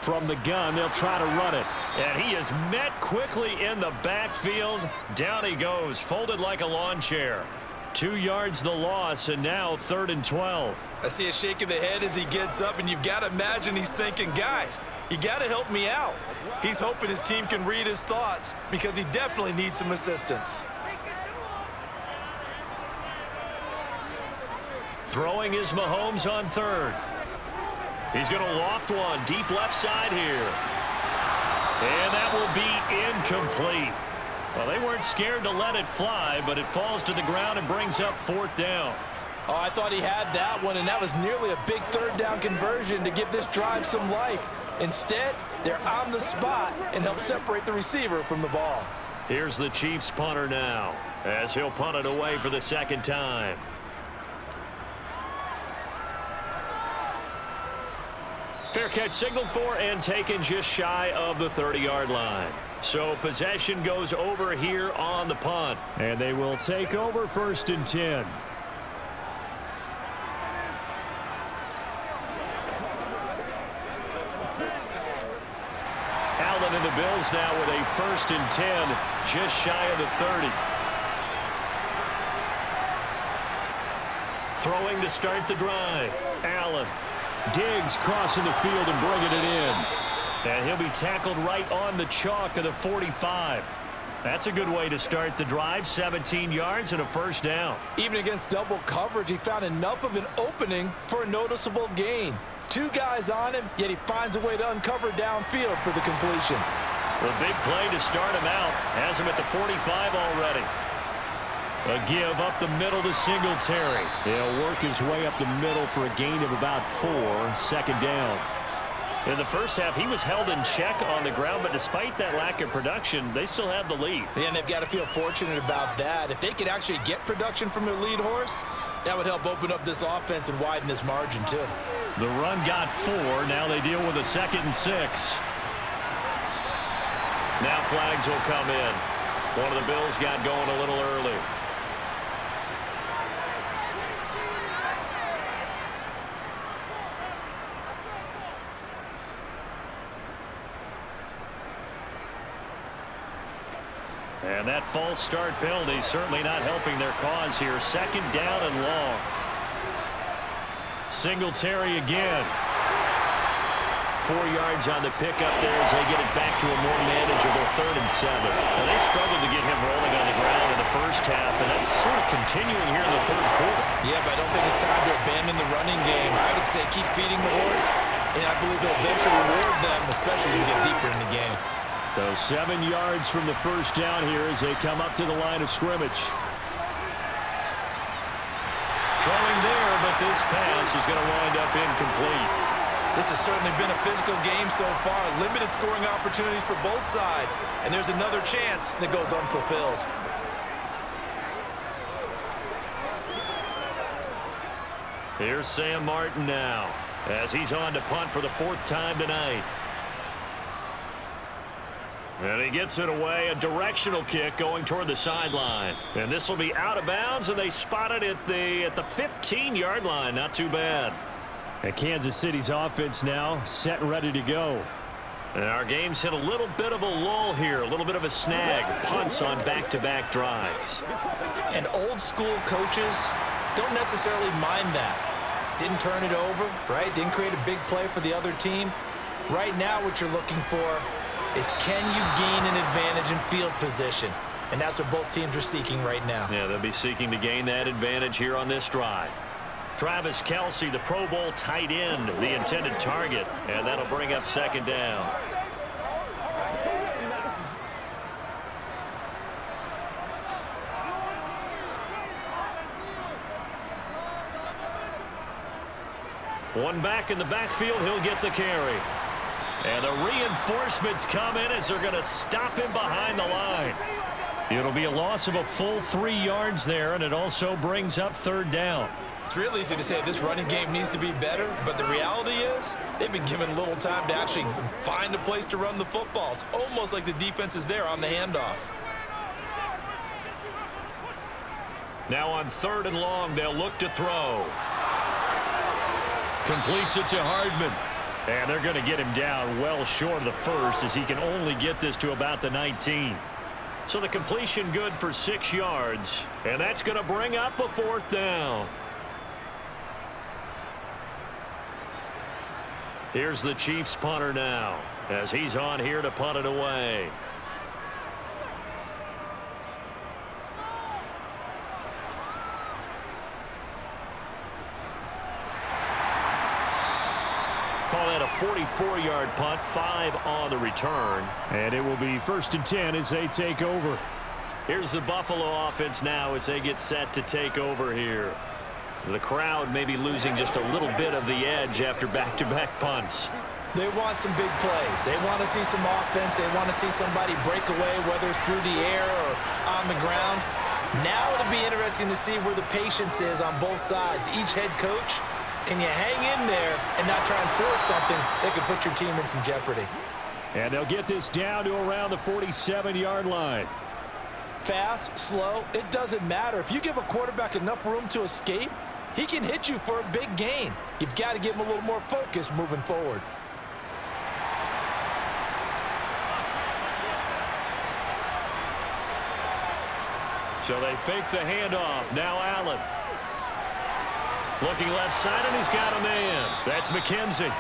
From the gun, they'll try to run it. And he is met quickly in the backfield. Down he goes, folded like a lawn chair. 2 yards the loss, and now 3rd and 12. I see a shake of the head as he gets up, and you've got to imagine he's thinking, guys, you got to help me out. He's hoping his team can read his thoughts because he definitely needs some assistance. Throwing is Mahomes on 3rd. He's going to loft one deep left side here. And that will be incomplete. Well, they weren't scared to let it fly, but it falls to the ground and brings up 4th down. Oh, I thought he had that one, and that was nearly a big 3rd down conversion to give this drive some life. Instead, they're on the spot and help separate the receiver from the ball. Here's the Chiefs punter now, as he'll punt it away for the 2nd time. Fair catch signaled for and taken just shy of the 30-yard line. So possession goes over here on the punt. And they will take over 1st and 10. Allen and the Bills now with a 1st and 10, just shy of the 30. Throwing to start the drive. Allen. Diggs crossing the field and bringing it in. And he'll be tackled right on the chalk of the 45. That's a good way to start the drive. 17 yards and a 1st down. Even against double coverage, he found enough of an opening for a noticeable gain. 2 guys on him, yet he finds a way to uncover downfield for the completion. The big play to start him out. Has him at the 45 already. A give up the middle to Singletary. He'll work his way up the middle for a gain of about 4. 2nd down. In the first half, he was held in check on the ground, but despite that lack of production, they still have the lead. Yeah, and they've got to feel fortunate about that. If they could actually get production from their lead horse, that would help open up this offense and widen this margin, too. The run got 4. Now they deal with a 2nd and 6. Now flags will come in. One of the Bills got going a little early. And that false start penalty certainly not helping their cause here. 2nd down and long. Singletary again. 4 yards on the pickup there as they get it back to a more manageable 3rd and 7. Now, they struggled to get him rolling on the ground in the first half, and that's sort of continuing here in the 3rd quarter. Yeah, but I don't think it's time to abandon the running game. I would say keep feeding the horse, and I believe he'll eventually reward them, especially as we get deeper in the game. So 7 yards from the 1st down here as they come up to the line of scrimmage. Throwing there, but this pass is going to wind up incomplete. This has certainly been a physical game so far. Limited scoring opportunities for both sides. And there's another chance that goes unfulfilled. Here's Sam Martin now as he's on to punt for the 4th time tonight. And he gets it away, a directional kick going toward the sideline. And this will be out of bounds, and they spot it at the 15-yard line. Not too bad. And Kansas City's offense now set and ready to go. And our game's hit a little bit of a lull here, a little bit of a snag. Punts on back-to-back drives. And old-school coaches don't necessarily mind that. Didn't turn it over, right? Didn't create a big play for the other team. Right now what you're looking for is can you gain an advantage in field position? And that's what both teams are seeking right now. Yeah, they'll be seeking to gain that advantage here on this drive. Travis Kelce, the Pro Bowl tight end, the intended target, and that'll bring up 2nd down. One back in the backfield, he'll get the carry. And the reinforcements come in as they're going to stop him behind the line. It'll be a loss of a full 3 yards there, and it also brings up 3rd down. It's real easy to say this running game needs to be better, but the reality is they've been given little time to actually find a place to run the football. It's almost like the defense is there on the handoff. Now on 3rd and long, they'll look to throw. Completes it to Hardman. And they're going to get him down well short of the first, as he can only get this to about the 19. So the completion good for 6 yards, and that's going to bring up a 4th down. Here's the Chiefs punter now, as he's on here to punt it away. Call that a 44-yard punt, 5 on the return. And it will be 1st and 10 as they take over. Here's the Buffalo offense now as they get set to take over here. The crowd may be losing just a little bit of the edge after back-to-back punts. They want some big plays. They want to see some offense. They want to see somebody break away, whether it's through the air or on the ground. Now it'll be interesting to see where the patience is on both sides. Each head coach, can you hang in there and not try and force something that could put your team in some jeopardy? And they'll get this down to around the 47-yard line. Fast, slow, it doesn't matter. If you give a quarterback enough room to escape, he can hit you for a big gain. You've got to give him a little more focus moving forward. So they fake the handoff. Now Allen. Looking left side, and he's got a man. That's McKenzie.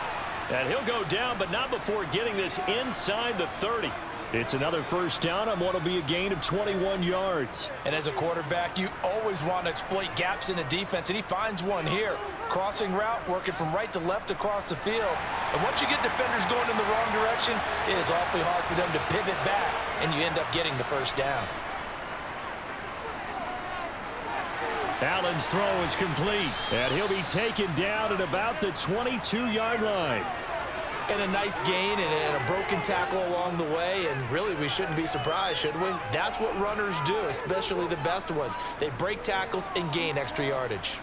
And he'll go down, but not before getting this inside the 30. It's another 1st down on what will be a gain of 21 yards. And as a quarterback, you always want to exploit gaps in the defense, and he finds one here. Crossing route, working from right to left across the field. And once you get defenders going in the wrong direction, it is awfully hard for them to pivot back, and you end up getting the 1st down. Allen's throw is complete, and he'll be taken down at about the 22-yard line. And a nice gain and a broken tackle along the way, and really we shouldn't be surprised, should we? That's what runners do, especially the best ones. They break tackles and gain extra yardage.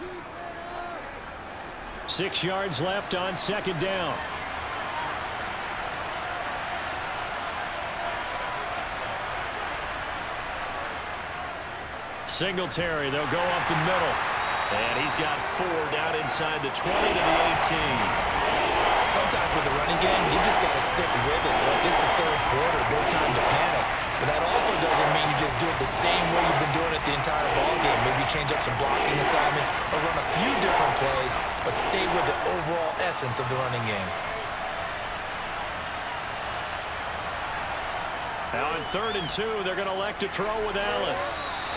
6 yards left on 2nd down. Singletary, they'll go up the middle. And he's got 4 down inside the 20 to the 18. Sometimes with the running game, you just got to stick with it. Look, it's the 3rd quarter, no time to panic. But that also doesn't mean you just do it the same way you've been doing it the entire ball game. Maybe change up some blocking assignments or run a few different plays, but stay with the overall essence of the running game. Now on 3rd and 2, they're going to elect to throw with Allen.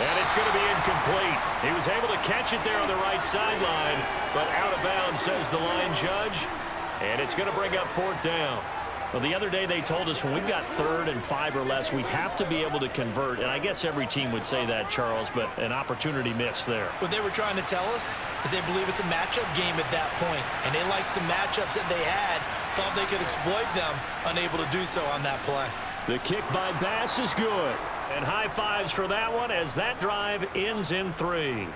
And it's going to be incomplete. He was able to catch it there on the right sideline, but out of bounds, says the line judge. And it's going to bring up 4th down. Well, the other day they told us when we've got 3rd and 5 or less, we have to be able to convert. And I guess every team would say that, Charles, but an opportunity missed there. What they were trying to tell us is they believe it's a matchup game at that point. And they liked some matchups that they had, thought they could exploit them, unable to do so on that play. The kick by Bass is good. And high fives for that one as that drive ends in 3.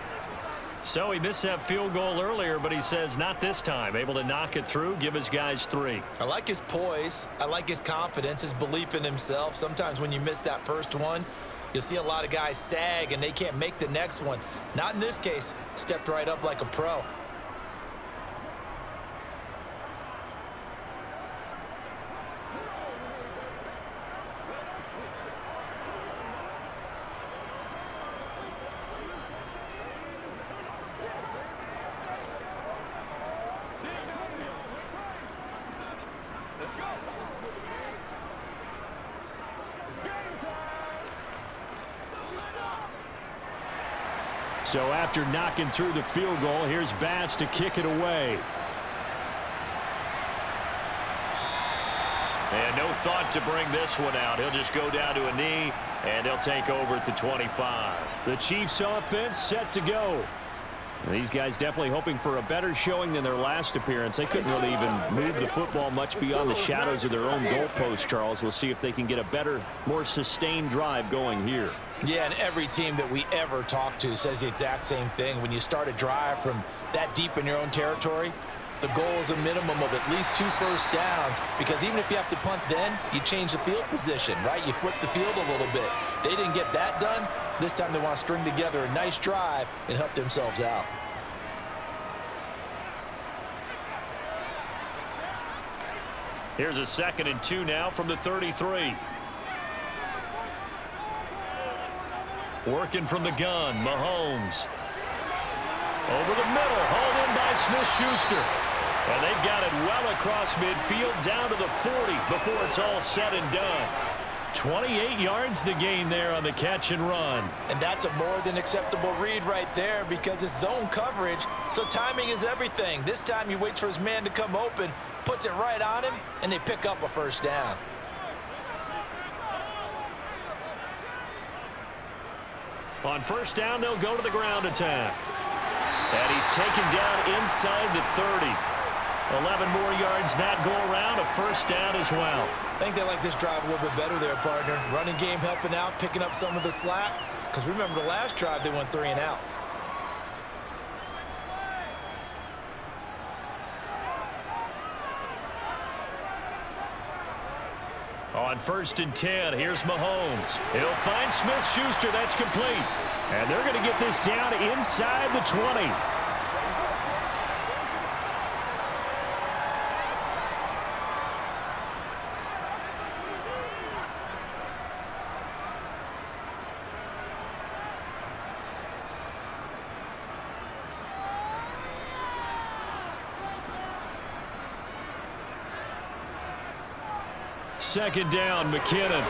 So he missed that field goal earlier, but he says not this time. Able to knock it through, give his guys 3. I like his poise. I like his confidence, his belief in himself. Sometimes when you miss that first one, you'll see a lot of guys sag and they can't make the next one. Not in this case. Stepped right up like a pro. So after knocking through the field goal, here's Bass to kick it away. And no thought to bring this one out. He'll just go down to a knee, and they'll take over at the 25. The Chiefs offense set to go. These guys definitely hoping for a better showing than their last appearance. They couldn't really even move the football much beyond the shadows of their own goalpost, Charles. We'll see if they can get a better, more sustained drive going here. Yeah, and every team that we ever talk to says the exact same thing. When you start a drive from that deep in your own territory, the goal is a minimum of at least 2 first downs, because even if you have to punt then, you change the field position, right? You flip the field a little bit. They didn't get that done. This time they want to string together a nice drive and help themselves out. Here's a 2nd and 2 now from the 33. Working from the gun, Mahomes. Over the middle, hauled in by Smith-Schuster. And they've got it well across midfield down to the 40 before it's all said and done. 28 yards the gain there on the catch and run. And that's a more than acceptable read right there, because it's zone coverage, so timing is everything. This time he waits for his man to come open, puts it right on him, and they pick up a first down. On first down, they'll go to the ground attack. And he's taken down inside the 30. 11 more yards that go around, a first down as well. I think they like this drive a little bit better there, partner. Running game helping out, picking up some of the slack. Because remember, the last drive, they went 3 and out. On first and 10, here's Mahomes. He'll find Smith-Schuster. That's complete. And they're going to get this down inside the 20. Second down, McKinnon.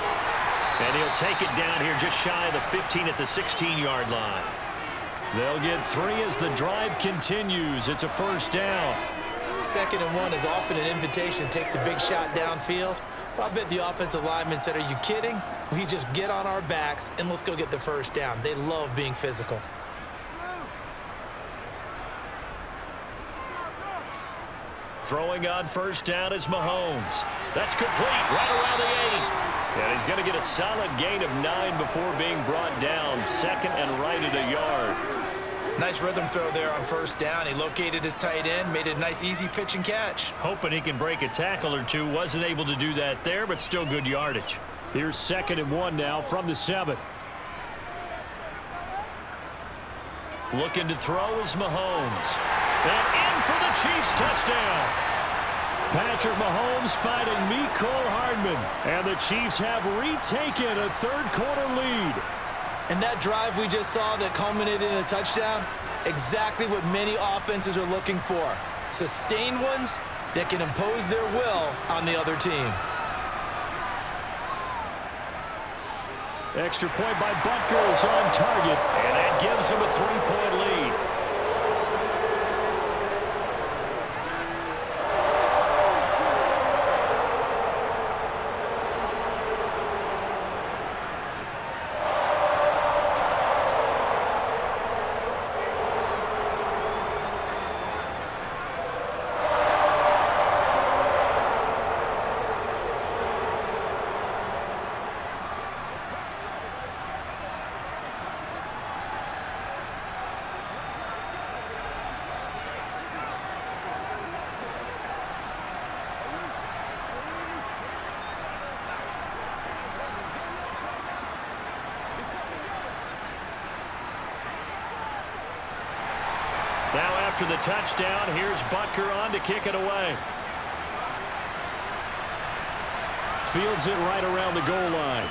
And he'll take it down here just shy of the 15 at the 16-yard line. They'll get 3 as the drive continues. It's a first down. 2nd and 1 is often an invitation to take the big shot downfield. But I bet the offensive lineman said, are you kidding? We just get on our backs and let's go get the first down. They love being physical. Throwing on first down is Mahomes. That's complete right around the 8. And he's going to get a solid gain of 9 before being brought down. 2nd and right at a yard. Nice rhythm throw there on first down. He located his tight end, made a nice easy pitch and catch. Hoping he can break a tackle or two. Wasn't able to do that there, but still good yardage. Here's 2nd and 1 now from the 7. Looking to throw is Mahomes. And in for the Chiefs touchdown. Patrick Mahomes fighting Mecole Hardman. And the Chiefs have retaken a third-quarter lead. And that drive we just saw that culminated in a touchdown, exactly what many offenses are looking for. Sustained ones that can impose their will on the other team. Extra point by Butker is on target, and that gives him a 3-point lead. Now after the touchdown, here's Butker on to kick it away. Fields it right around the goal line.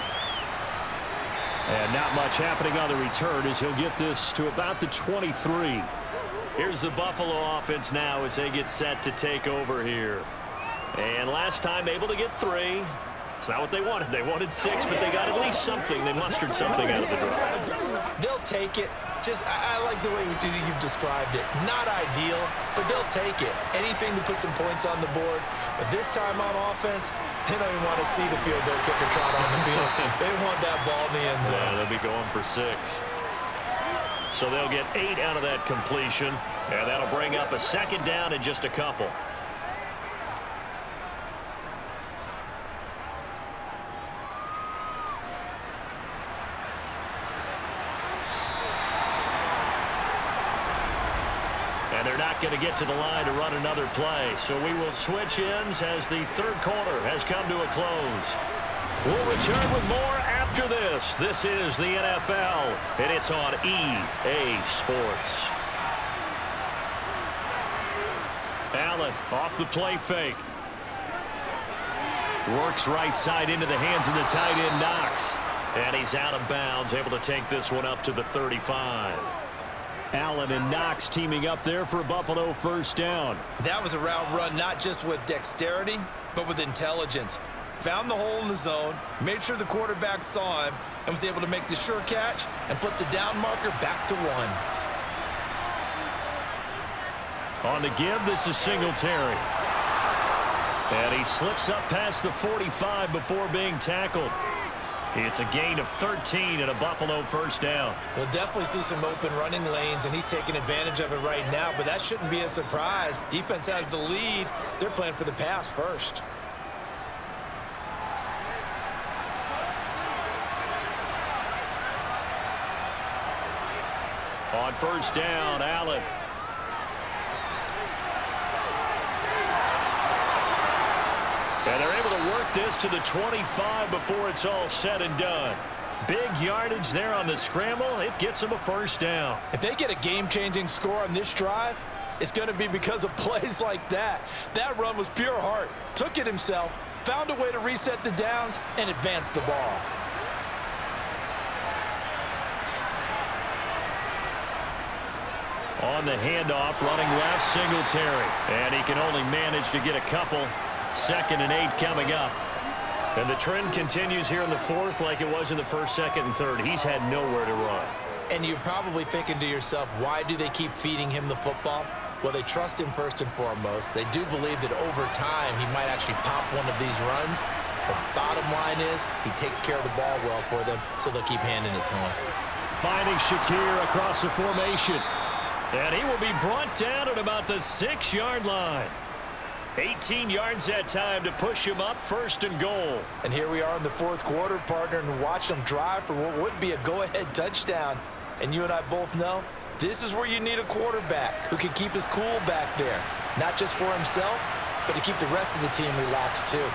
And not much happening on the return as he'll get this to about the 23. Here's the Buffalo offense now as they get set to take over here. And last time able to get 3. It's not what they wanted. They wanted 6, but they got at least something. They mustered something out of the drive. They'll take it. I like the way you've described it. Not ideal, but they'll take it. Anything to put some points on the board. But this time on offense, they don't even want to see the field goal kicker trot on the field. They want that ball in the end zone. Yeah, they'll be going for 6. So they'll get 8 out of that completion, and that'll bring up a second down in just a couple. And they're not going to get to the line to run another play. So we will switch ends as the third quarter has come to a close. We'll return with more after this. This is the NFL, and it's on EA Sports. Allen off the play fake. Works right side into the hands of the tight end, Knox. And he's out of bounds, able to take this one up to the 35. Allen and Knox teaming up there for a Buffalo first down. That was a route run not just with dexterity, but with intelligence. Found the hole in the zone, made sure the quarterback saw him, and was able to make the sure catch and flip the down marker back to 1. On the give, this is Singletary. And he slips up past the 45 before being tackled. It's a gain of 13 and a Buffalo first down. We'll definitely see some open running lanes, and he's taking advantage of it right now, but that shouldn't be a surprise. Defense has the lead. They're playing for the pass first. On first down, Allen. And they're able to work this to the 25 before it's all said and done. Big yardage there on the scramble. It gets them a first down. If they get a game-changing score on this drive, it's going to be because of plays like that. That run was pure heart. Took it himself, found a way to reset the downs, and advance the ball. On the handoff, running left, Singletary. And he can only manage to get a couple. 2nd and 8 coming up. And the trend continues here in the fourth like it was in the first, second, and third. He's had nowhere to run. And you're probably thinking to yourself, why do they keep feeding him the football? Well, they trust him first and foremost. They do believe that over time he might actually pop one of these runs. The bottom line is he takes care of the ball well for them, so they'll keep handing it to him. Finding Shakir across the formation. And he will be brought down at about the 6-yard line. 18 yards that time to push him up, 1st and goal. And here we are in the fourth quarter, partner, and watch them drive for what would be a go-ahead touchdown. And you and I both know this is where you need a quarterback who can keep his cool back there. Not just for himself, but to keep the rest of the team relaxed too.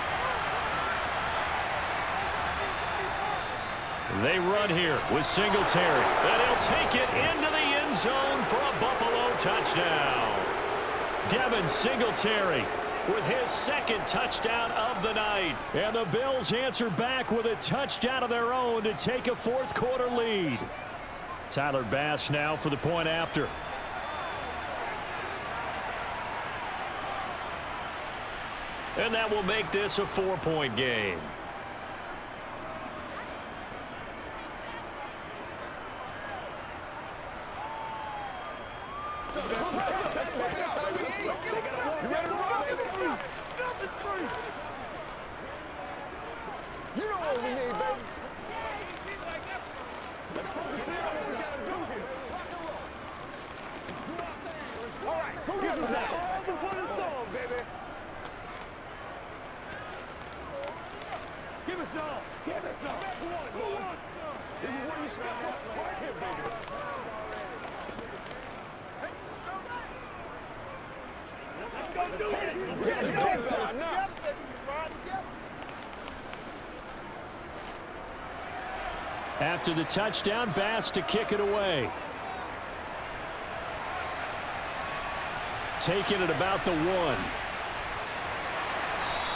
They run here with Singletary. And he'll take it into the end zone for a Buffalo touchdown. Devin Singletary with his 2nd touchdown of the night. And the Bills answer back with a touchdown of their own to take a fourth quarter lead. Tyler Bass now for the point after. And that will make this a 4-point game. You know what we need, baby. Let's focus in on what we gotta do here. All right, who gives us that? All before the storm, baby. Give us some. Give us some. This is where you step up. Right here, baby. Let's go do it. It's game time now. After the touchdown, Bass to kick it away. Taking it about the 1.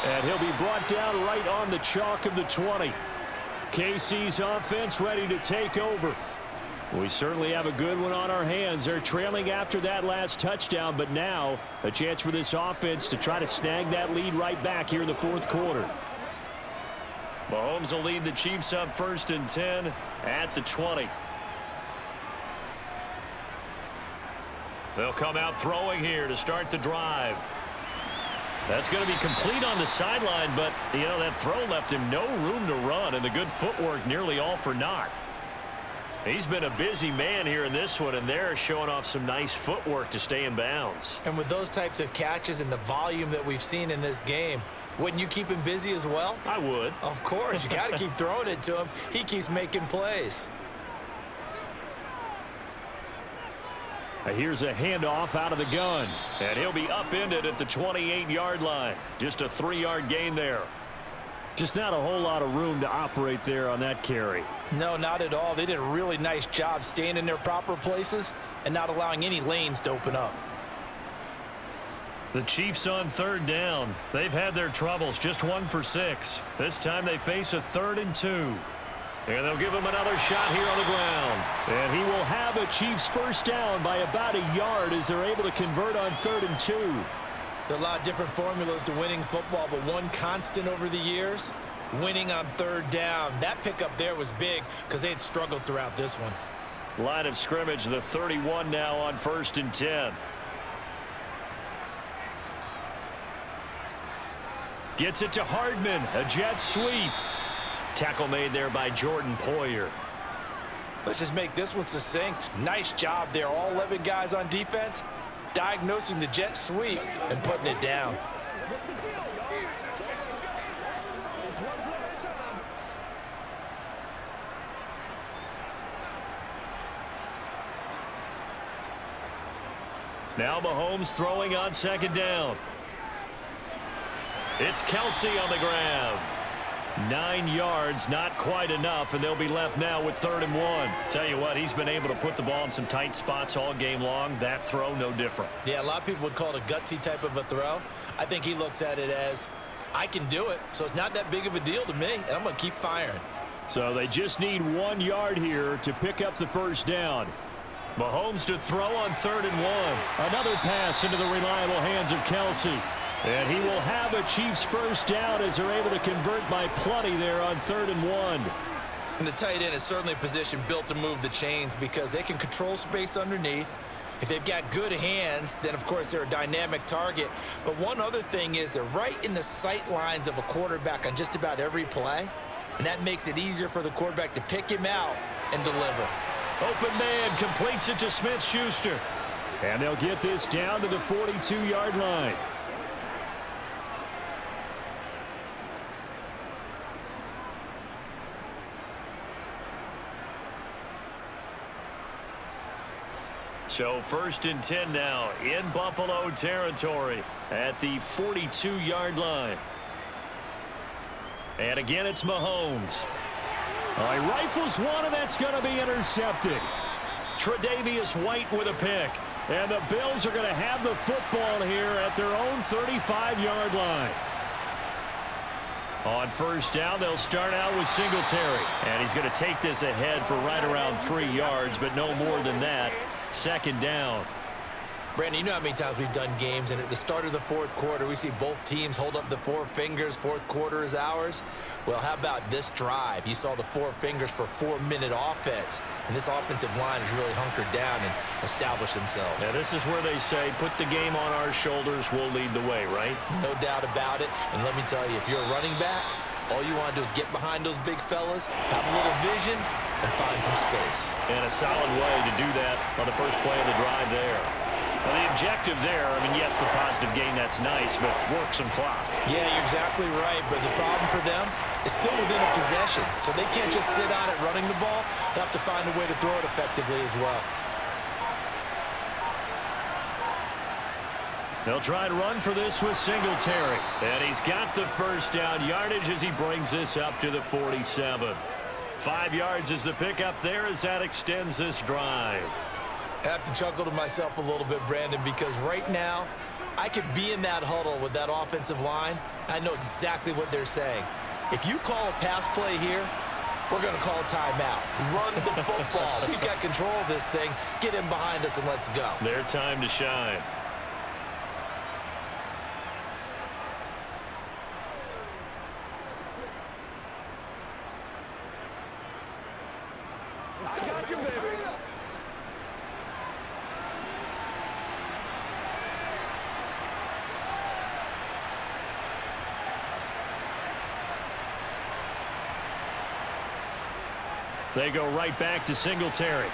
And he'll be brought down right on the chalk of the 20. KC's offense ready to take over. We certainly have a good one on our hands. They're trailing after that last touchdown, but now a chance for this offense to try to snag that lead right back here in the fourth quarter. Mahomes will lead the Chiefs up 1st and 10 at the 20. They'll come out throwing here to start the drive. That's going to be complete on the sideline, but, you know, that throw left him no room to run, and the good footwork nearly all for naught. He's been a busy man here in this one, and they're showing off some nice footwork to stay in bounds. And with those types of catches and the volume that we've seen in this game, wouldn't you keep him busy as well? I would. Of course. You got to keep throwing it to him. He keeps making plays. Here's a handoff out of the gun. And he'll be upended at the 28-yard line. Just a 3-yard gain there. Just not a whole lot of room to operate there on that carry. No, not at all. They did a really nice job staying in their proper places and not allowing any lanes to open up. The Chiefs on 3rd down. They've had their troubles, just 1 for 6. This time they face a 3rd and 2. And they'll give him another shot here on the ground. And he will have a Chiefs first down by about a yard as they're able to convert on 3rd and 2. There are a lot of different formulas to winning football, but one constant over the years, winning on 3rd down. That pickup there was big because they had struggled throughout this one. Line of scrimmage, the 31 now on 1st and 10. Gets it to Hardman, a jet sweep. Tackle made there by Jordan Poyer. Let's just make this one succinct. Nice job there. All 11 guys on defense diagnosing the jet sweep and putting it down. Now Mahomes throwing on 2nd down. It's Kelsey on the ground. 9 yards, not quite enough, and they'll be left now with 3rd and 1. Tell you what, he's been able to put the ball in some tight spots all game long. That throw, no different. Yeah, a lot of people would call it a gutsy type of a throw. I think he looks at it as, I can do it, so it's not that big of a deal to me, and I'm going to keep firing. So they just need 1 yard here to pick up the first down. Mahomes to throw on 3rd and 1. Another pass into the reliable hands of Kelsey. And he will have a Chiefs first down as they're able to convert by plenty there on 3rd and 1. And the tight end is certainly a position built to move the chains because they can control space underneath. If they've got good hands, then of course they're a dynamic target. But one other thing is they're right in the sight lines of a quarterback on just about every play. And that makes it easier for the quarterback to pick him out and deliver. Open man completes it to Smith-Schuster. And they'll get this down to the 42-yard line. So 1st and 10 now in Buffalo territory at the 42-yard line. And again, it's Mahomes. He rifles one, and that's going to be intercepted. Tre'Davious White with a pick. And the Bills are going to have the football here at their own 35-yard line. On 1st down, they'll start out with Singletary. And he's going to take this ahead for right around 3 yards, but no more than that. 2nd down. Brandon, you know how many times we've done games, and at the start of the 4th quarter, we see both teams hold up the 4 fingers, 4th quarter is ours. Well, how about this drive? You saw the 4 fingers for 4-minute offense, and this offensive line has really hunkered down and established themselves. Now, this is where they say, put the game on our shoulders, we'll lead the way, right? No doubt about it, and let me tell you, if you're a running back, all you want to do is get behind those big fellas, have a little vision, and find some space. And a solid way to do that on the first play of the drive there. Well, the objective there, I mean, yes, the positive gain, that's nice, but work some clock. Yeah, you're exactly right, but the problem for them is still within a possession, so they can't just sit on it running the ball. They'll have to find a way to throw it effectively as well. They'll try and run for this with Singletary. And he's got the first down yardage as he brings this up to the 47. 5 yards is the pickup there as that extends this drive. I have to chuckle to myself a little bit, Brandon, because right now I could be in that huddle with that offensive line. I know exactly what they're saying. If you call a pass play here, we're going to call a timeout. Run the football. We've got control of this thing. Get in behind us and let's go. Their time to shine. Got you, baby. They go right back to Singletary.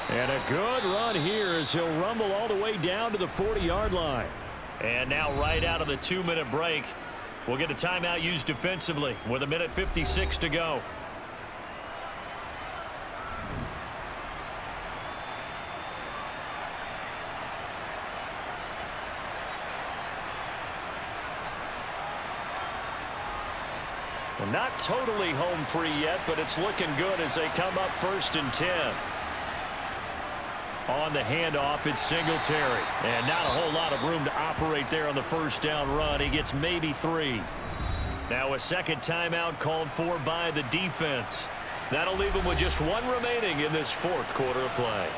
And a good run here as he'll rumble all the way down to the 40-yard line. And now right out of the 2-minute break, we'll get a timeout used defensively with 1:56 to go. Well, not totally home free yet, but it's looking good as they come up 1st and 10. On the handoff, it's Singletary. And not a whole lot of room to operate there on the first down run. He gets maybe 3. Now a second timeout called for by the defense. That'll leave him with just 1 remaining in this 4th quarter of play.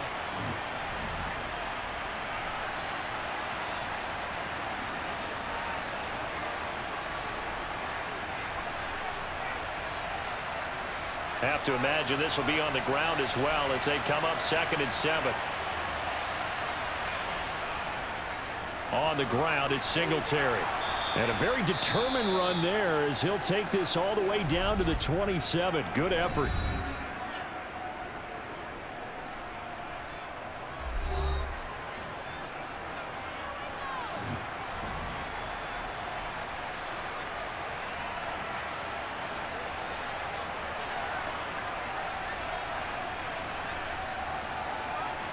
Have to imagine this will be on the ground as well as they come up 2nd and 7. On the ground, it's Singletary. And a very determined run there as he'll take this all the way down to the 27. Good effort.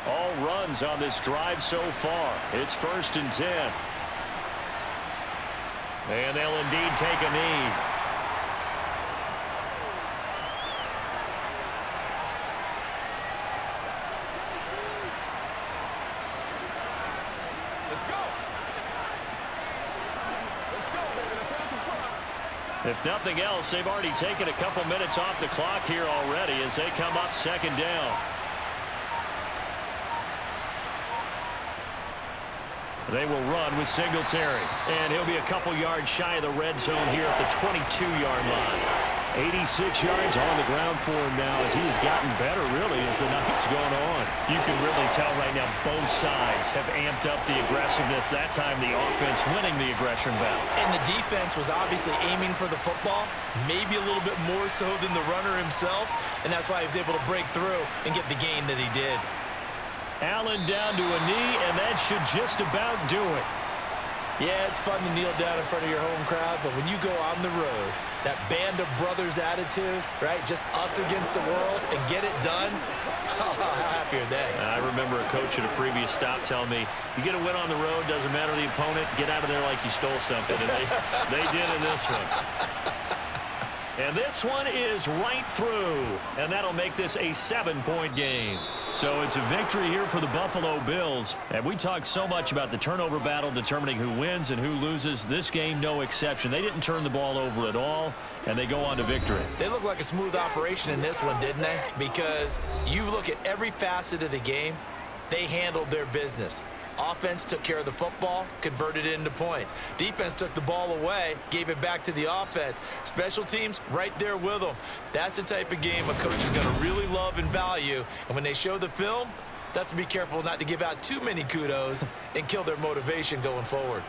All runs on this drive so far. It's 1st and 10. And they'll indeed take a knee. Let's go. Let's go, baby. Let's have some fun. If nothing else, they've already taken a couple minutes off the clock here already as they come up 2nd down. They will run with Singletary. And he'll be a couple yards shy of the red zone here at the 22-yard line. 86 yards on the ground for him now as he has gotten better, really, as the night's gone on. You can really tell right now both sides have amped up the aggressiveness. That time the offense winning the aggression battle. And the defense was obviously aiming for the football, maybe a little bit more so than the runner himself, and that's why he was able to break through and get the gain that he did. Allen down to a knee, and that should just about do it. Yeah, it's fun to kneel down in front of your home crowd, but when you go on the road, that band of brothers attitude, right, just us against the world, and get it done, how happy are they? I remember a coach at a previous stop telling me, you get a win on the road, doesn't matter the opponent, get out of there like you stole something, and they did in this one. And this one is right through, and that'll make this a 7-point game. So it's a victory here for the Buffalo Bills. And we talked so much about the turnover battle determining who wins and who loses. This game, no exception. They didn't turn the ball over at all, and they go on to victory. They look like a smooth operation in this one, didn't they? Because you look at every facet of the game, they handled their business. Offense took care of the football, converted it into points. Defense took the ball away, gave it back to the offense. Special teams, right there with them. That's the type of game a coach is going to really love and value. And when they show the film, they have to be careful not to give out too many kudos and kill their motivation going forward.